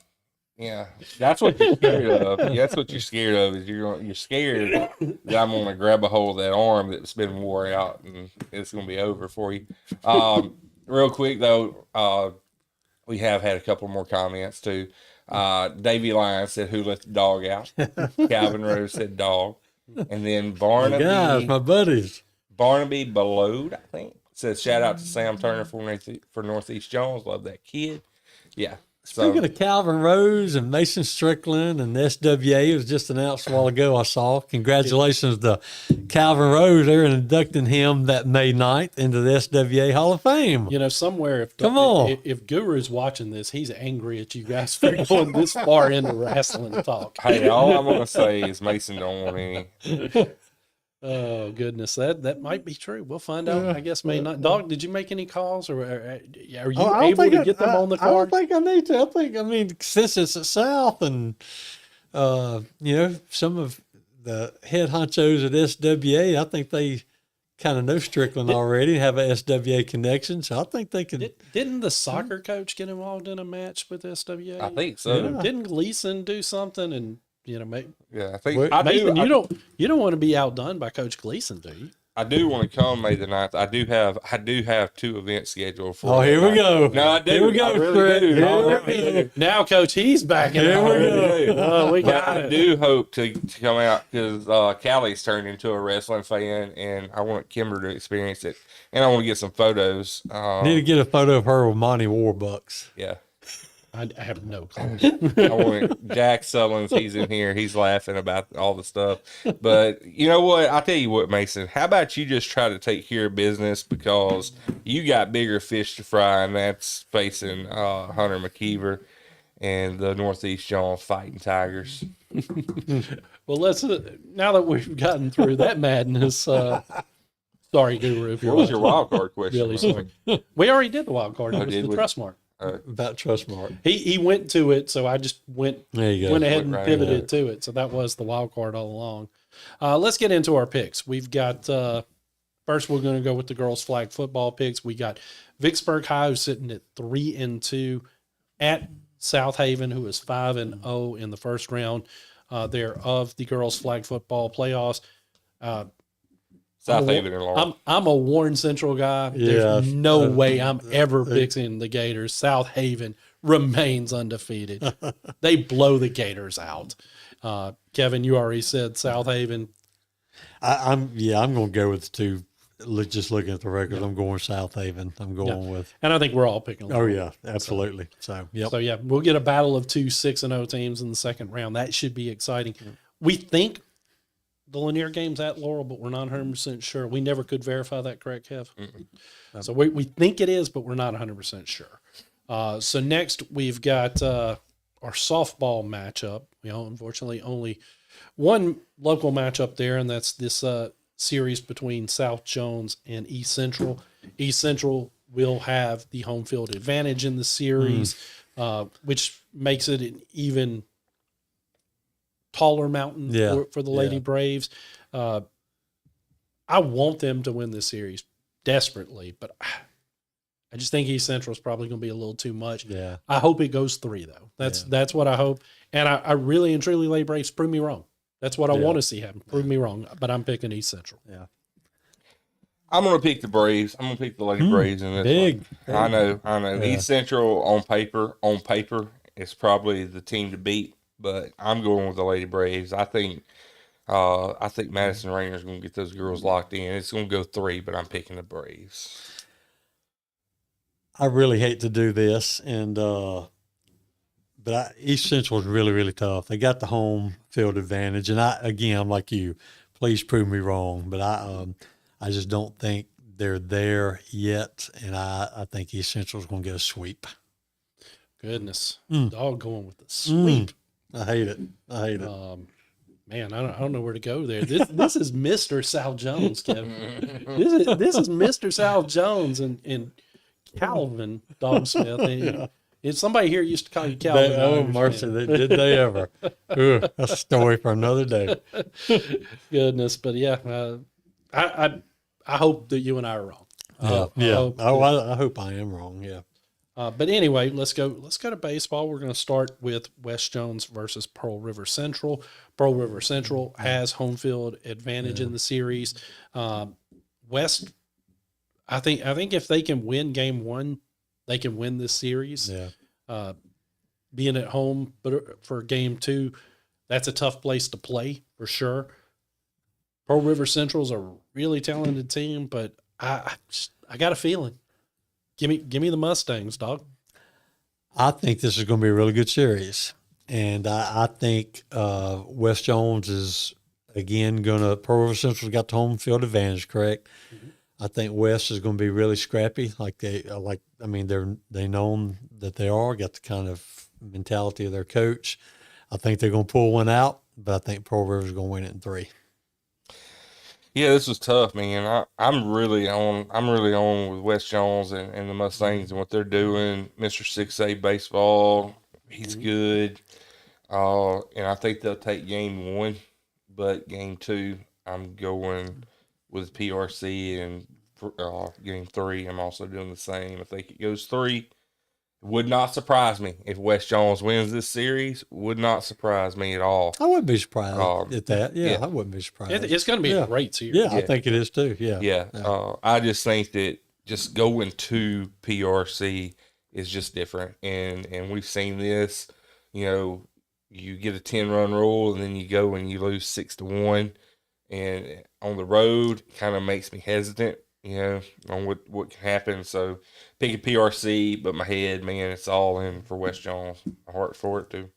Yeah, that's what you're scared of. That's what you're scared of is you're scared that I'm going to grab a hold of that arm that's been wore out and it's going to be over for you. Real quick though, we have had a couple more comments too. Davey Lyons said, "Who let the dog out?" Calvin Rose said, "Dog," and then Barnaby, guys, my buddies, Barnaby Belode, I think, says, "Shout out to Sam Turner for Northeast Jones. Love that kid." Yeah. Speaking of Calvin Rose and Mason Strickland and SWA, it was just announced a while ago. I saw. Congratulations to Calvin Rose. They're inducting him that May 9th into the SWA Hall of Fame. You know, somewhere Come on. if Guru's watching this, he's angry at you guys for going this far into wrestling talk. Hey, all I'm gonna say is Mason don't want any. Oh goodness, that might be true. We'll find out. I guess May not. Dog, did you make any calls, or are you able to get them on the card? I don't think I need to. I mean, since it's the South, and some of the head honchos at SWA, I think they kind of know Strickland already, have a SWA connection, so I think they could. Didn't the soccer coach get involved in a match with SWA? I think so. Yeah. Didn't Gleason do something? And maybe. Yeah, I think Nathan, you don't want to be outdone by Coach Gleason, do you? I do want to come May the 9th. I do have 2 events scheduled for. Oh, here we go. No, I do. Here we go, I really do. Here we go. Now, Coach, he's back in. Here we go. Oh, we But got I it. do hope to come out because Callie's turned into a wrestling fan, and I want Kimber to experience it, and I want to get some photos. Need to get a photo of her with Monty Warbucks. Yeah. I have no clue. I want Jack Sullins. He's in here. He's laughing about all the stuff. But you know what? I'll tell you what, Mason. How about you just try to take care of business because you got bigger fish to fry, and that's facing Hunter McKeever and the Northeast John Fighting Tigers. Well, let's now that we've gotten through that madness. Sorry, Guru. If What was your wild card question? Really sorry. We already did the wild card. It was did the we? trust mark. About Trustmark. He went to it, so I just went There you go. went ahead and Right, pivoted to it. So that was the wild card all along. Let's get into our picks. We've got first we're going to go with the girls' flag football picks. We got Vicksburg High who's sitting at 3-2 at South Haven, who is 5-0 in the first round. They're of the girls' flag football playoffs. South Haven and Laurel. I'm a Warren Central guy. There's no way I'm ever picking the Gators. South Haven remains undefeated. They blow the Gators out. Kevin, you already said South Haven. I'm going to go with the 2. Just looking at the records, I'm going South Haven. I'm going with. And I think we're all picking. Oh yeah, absolutely. So yep. So yeah, we'll get a battle of 2 6-0 teams in the second round. That should be exciting. We think the Lanier game's at Laurel, but we're not 100% sure. We never could verify that, correct, Kev? So we think it is, but we're not 100% sure. So next we've got our softball matchup. Unfortunately, only one local matchup there, and that's this series between South Jones and East Central. East Central will have the home field advantage in the series, which makes it an even taller mountain for the Lady Braves. I want them to win this series desperately, but I just think East Central is probably going to be a little too much. Yeah. I hope it goes 3 though. That's what I hope. And I really and truly, Lady Braves, prove me wrong. That's what I want to see happen. Prove me wrong, but I'm picking East Central. Yeah. I'm going to pick the Braves. I'm going to pick the Lady Braves in this Big. one. I know. Yeah. East Central on paper, is probably the team to beat, but I'm going with the Lady Braves. I think Madison Rainer's going to get those girls locked in. It's going to go 3, but I'm picking the Braves. I really hate to do this, and East Central is really, really tough. They got the home field advantage, and I'm like you. Please prove me wrong, but I just don't think they're there yet, and I think East Central is going to get a sweep. Goodness, Dawg going with the sweep. I hate it. Man, I don't know where to go there. This is Mr. Sal Jones, Kevin. This is Mr. Sal Jones and Calvin Dawg Smith. And if somebody here used to call you Calvin. Oh, mercy, did they ever? Ooh, that's a story for another day. Goodness, but yeah, I hope that you and I are wrong. I hope I am wrong. Yeah. But anyway, let's go to baseball. We're going to start with West Jones versus Pearl River Central. Pearl River Central has home field advantage in the series. West, I think if they can win game 1, they can win this series. Yeah. Being at home, but for game 2, that's a tough place to play for sure. Pearl River Central's a really talented team, but I got a feeling. Give me the Mustangs, Dog. I think this is going to be a really good series. And I think West Jones is, again, going to – Pearl River Central's got the home field advantage, correct? Mm-hmm. I think West is going to be really scrappy. They know that they are, got the kind of mentality of their coach. I think they're going to pull one out, but I think Pearl River's going to win it in 3. Yeah, this was tough, man. I'm really on with West Jones and the Mustangs and what they're doing. Mr. 6A baseball, he's good. And I think they'll take game 1, but game 2, I'm going with PRC, and game 3, I'm also doing the same. I think it goes 3. Would not surprise me if West Jones wins this series. Would not surprise me at all. I wouldn't be surprised at that. Yeah, I wouldn't be surprised. It's going to be a great series. Yeah, I think it is too. Yeah. Yeah. I just think that just going to PRC is just different. And we've seen this, you get a 10-run rule and then you go and you lose 6-1. And on the road, it kind of makes me hesitant, on what can happen. So pick a PRC, but my head, man, it's all in for West Jones. My heart for it too.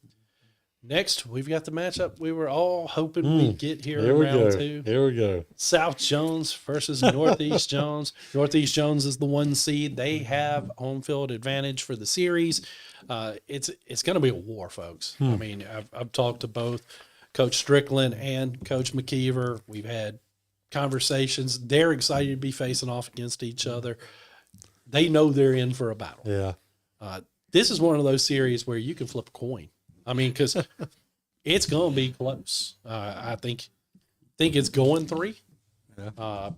Next, we've got the matchup we were all hoping we'd get here in round 2. Here we go. South Jones versus Northeast Jones. Northeast Jones is the 1 seed. They have home field advantage for the series. It's going to be a war, folks. I mean, I've talked to both Coach Strickland and Coach McKeever. We've had conversations. They're excited to be facing off against each other. They know they're in for a battle. Yeah. This is one of those series where you can flip a coin. I mean, because it's going to be close. I think it's going 3. Yeah.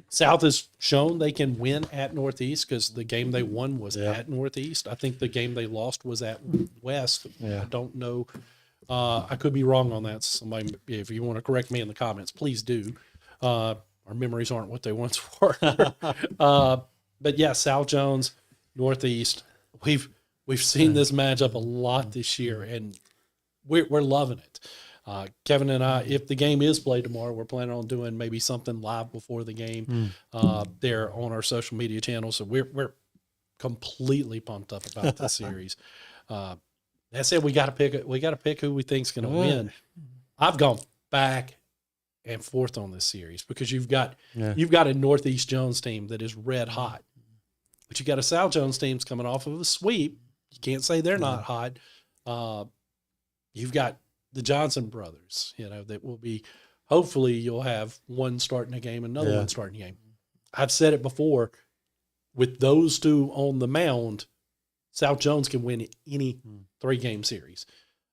South has shown they can win at Northeast because the game they won was at Northeast. I think the game they lost was at West. I don't know. I could be wrong on that. Somebody, if you want to correct me in the comments, please do. Our memories aren't what they once were. But yeah, South Jones, Northeast. We've seen this matchup a lot this year, and we're loving it. Kevin and I, if the game is played tomorrow, we're planning on doing maybe something live before the game there on our social media channels. So we're completely pumped up about this series. That said, we got to pick who we think's going to win. I've gone back and forth on this series because you've got a Northeast Jones team that is red hot, but you got a South Jones team's coming off of a sweep. You can't say they're not hot. You've got the Johnson brothers, that will be, hopefully you'll have one starting a game, another one starting a game. I've said it before, with those two on the mound, South Jones can win any 3-game series.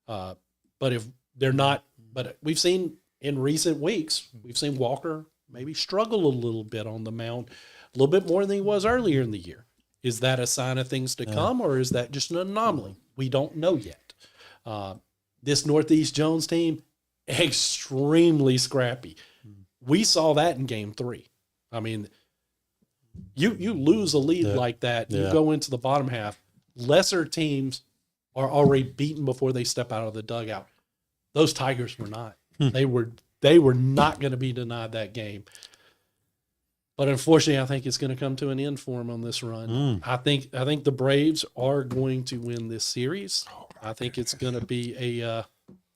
But if they're not, but we've seen in recent weeks, we've seen Walker maybe struggle a little bit on the mound, a little bit more than he was earlier in the year. Is that a sign of things to come, or is that just an anomaly? We don't know yet. This Northeast Jones team, extremely scrappy. We saw that in game 3. I mean, you lose a lead like that, you go into the bottom half, lesser teams are already beaten before they step out of the dugout. Those Tigers were not. They were not going to be denied that game. But unfortunately, I think it's going to come to an end for them on this run. I think the Braves are going to win this series. I think it's going to be a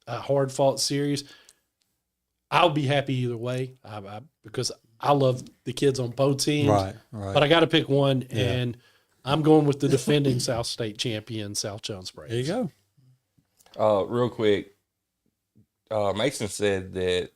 hard-fought series. I'll be happy either way because I love the kids on both teams. Right. But I got to pick one, and I'm going with the defending South State champion, South Jones Braves. There you go. Real quick, Mason said that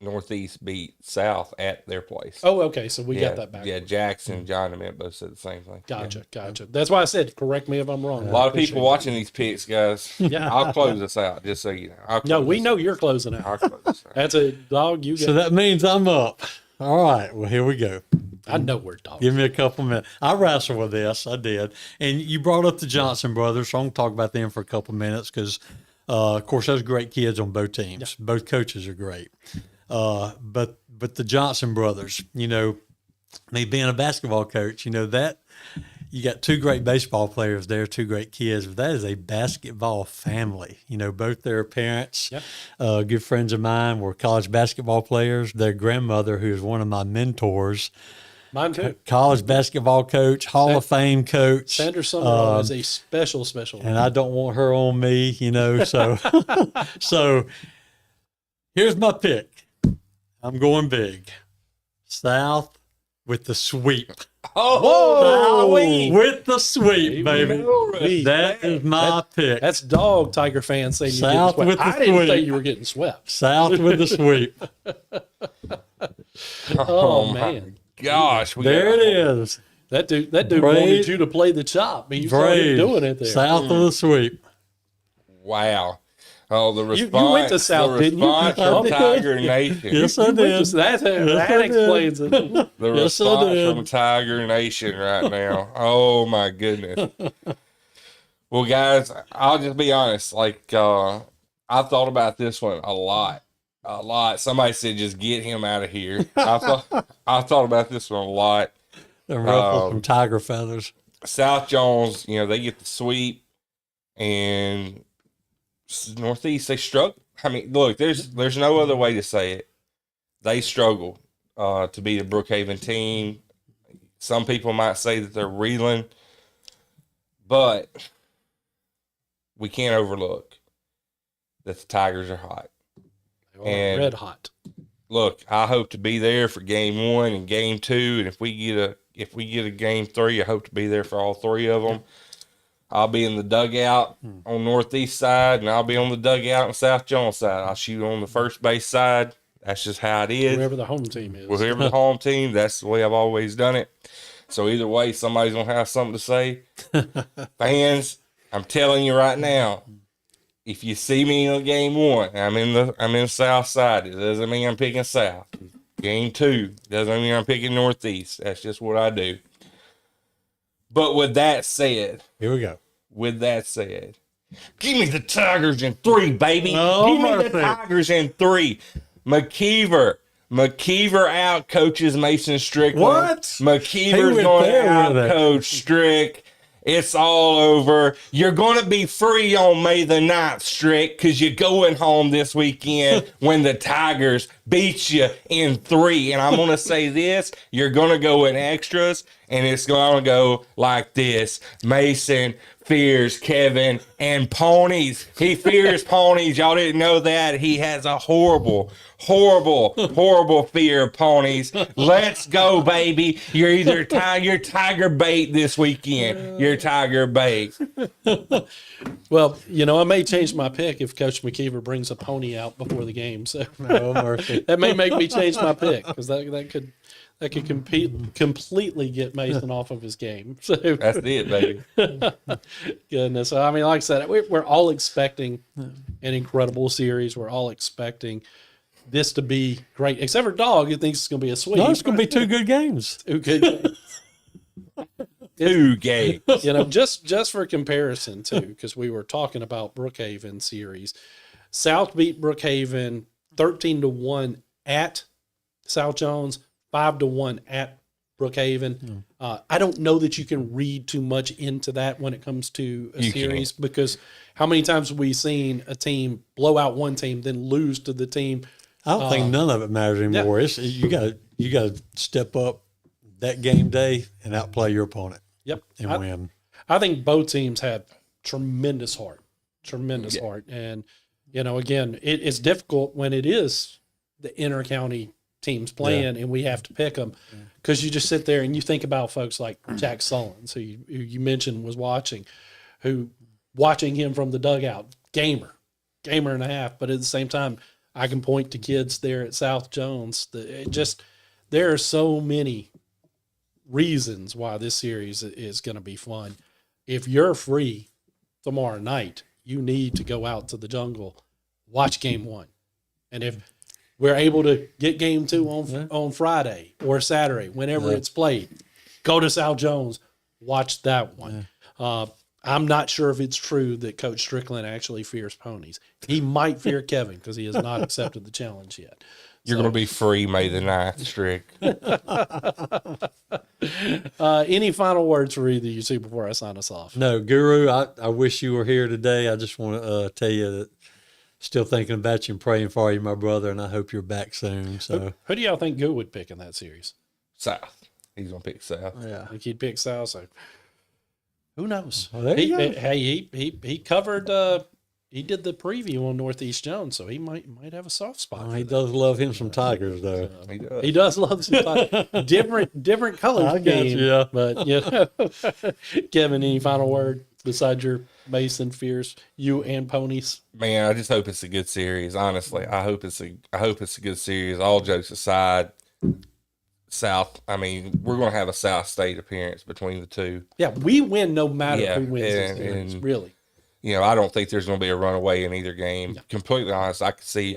Northeast beat South at their place. Oh, okay. So we got that back. Yeah, Jackson and John Dement both said the same thing. Gotcha. That's why I said, correct me if I'm wrong. A lot of people watching these picks, guys. Yeah. I'll close this out, just so you know. No, we know you're closing out. I'll close this out. That's a Dog. You got. So that means I'm up. All right. Well, here we go. I know we're Dog. Give me a couple minutes. I wrestled with this. I did. And you brought up the Johnson brothers, so I'm going to talk about them for a couple minutes because, of course, those great kids on both teams. Yeah. Both coaches are great. But the Johnson brothers, me being a basketball coach, that you got 2 great baseball players there, 2 great kids, but that is a basketball family. Both their parents, good friends of mine, were college basketball players. Their grandmother, who is one of my mentors, Mine too. college basketball coach, Hall of Fame coach. Sandra Summerall is a special. And I don't want her on me, so so here's my pick. I'm going big. South with the sweep. Oh, With the sweep, baby. That is my pick. That's Dawg Tiger fans saying you're South getting with swept. the I didn't sweep. say you were getting swept. South with the sweep. Oh man, gosh. There it is. that dude Braves. wanted you to play the chop. You saw him doing it there. South of the sweep. Wow. Oh, the You response. went to South, the didn't you? response from Tiger Nation. Yes, I did. That explains it. The Yes, I response did. from Tiger Nation right now. Oh my goodness. Well, guys, I'll just be honest. Like, I thought about this one a lot. Somebody said just get him out of here. I thought about this one a lot. The ruffles from tiger feathers. South Jones, they get the sweep, and Northeast, they struggle. I mean, look, there's no other way to say it. They struggle to beat a Brookhaven team. Some people might say that they're reeling, but we can't overlook that the Tigers are hot. And red hot. Look, I hope to be there for game 1 and game 2, and if we get a game 3, I hope to be there for all 3 of them. I'll be in the dugout on Northeast side, and I'll be on the dugout on South Jones side. I'll shoot on the first base side. That's just how it is. Whoever the home team is. Whoever the home team, that's the way I've always done it. So either way, somebody's gonna have something to say. Fans, I'm telling you right now, if you see me in game 1, I'm in the South side. It doesn't mean I'm picking South. Game 2 doesn't mean I'm picking Northeast. That's just what I do. But with that said, Here we go. Give me the Tigers in 3, baby. Oh, Give me the mercy. Tigers in 3. McKeever out coaches Mason Strickland. What? McKeever's went going to there out with it. coach Strick. It's all over. You're going to be free on May the 9th, Strick, because you're going home this weekend when the Tigers beat you in 3. And I'm going to say this. You're going to go in extras, and it's going to go like this. Mason fears Kevan and ponies. He fears ponies. Y'all didn't know that. He has a horrible fear of ponies. Let's go, baby. You're either you're tiger bait this weekend. You're tiger bait. Well, I may change my pick if Coach McKeever brings a pony out before the game. So Oh, mercy. that may make me change my pick because that could completely get Mason off of his game. So That's it, baby. goodness. So, I mean, like I said, we're all expecting an incredible series. We're all expecting this to be great, except for Dawg, who thinks it's going to be a sweep. No, it's going to be 2 good games. Who could, 2 games. just for comparison too, because we were talking about Brookhaven series. South beat Brookhaven 13-1 at South Jones, 5-1 at Brookhaven. I don't know that you can read too much into that when it comes to a series, because how many times have we seen a team blow out one team, then lose to the team? I don't think none of it matters anymore. It's you got to step up that game day and outplay your opponent. Yep. And win. I think both teams had tremendous heart, and again, it's difficult when it is the inter-county teams playing and we have to pick them, because you just sit there and you think about folks like Jack Sullins, who you mentioned was watching him from the dugout, gamer and a half, but at the same time, I can point to kids there at South Jones. There are so many reasons why this series is going to be fun. If you're free tomorrow night, you need to go out to the jungle, watch game 1. And if we're able to get game 2 on Friday or Saturday, whenever it's played, go to South Jones, watch that one. I'm not sure if it's true that Coach Strickland actually fears ponies. He might fear Kevan because he has not accepted the challenge yet. You're going to be free May the 9th, Strick. Any final words for either of you two before I sign us off? No, Guru, I wish you were here today. I just want to tell you that still thinking about you and praying for you, my brother, and I hope you're back soon. So, Who do y'all think Goo would pick in that series? South. He's gonna pick South. Yeah. I think he'd pick South. So who knows? Well, there you go. Hey, he covered. He did the preview on Northeast Jones, so he might have a soft spot. Oh, for he that. does love him some Tigers, though. He does. He does love some different color I got scheme. you, yeah. But Kevin, any final word besides your Mason fears, you and ponies? Man, I just hope it's a good series. Honestly, I hope it's a good series. All jokes aside, South. I mean, we're gonna have a South State appearance between the two. Yeah, we win no matter Yeah, who wins this and- series. Really. You know, I don't think there's going to be a runaway in either game. Completely honest, I could see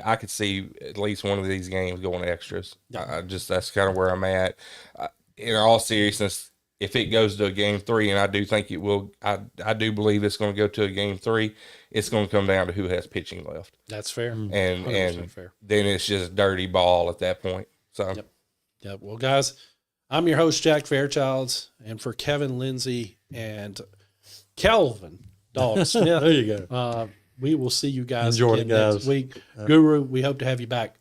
at least one of these games going extras. That's kind of where I'm at. In all seriousness, if it goes to a game 3, and I do think it will, I do believe it's going to go to a game 3. It's going to come down to who has pitching left, That's fair. and 100% fair. then it's just dirty ball at that point. So Yeah. Well, guys, I'm your host, Jack Fairchilds, and for Kevan Lindsey and Kelvin, Dawg Smith. There you go. We will see you guys Enjoy again it, guys. next week. Guru, we hope to have you back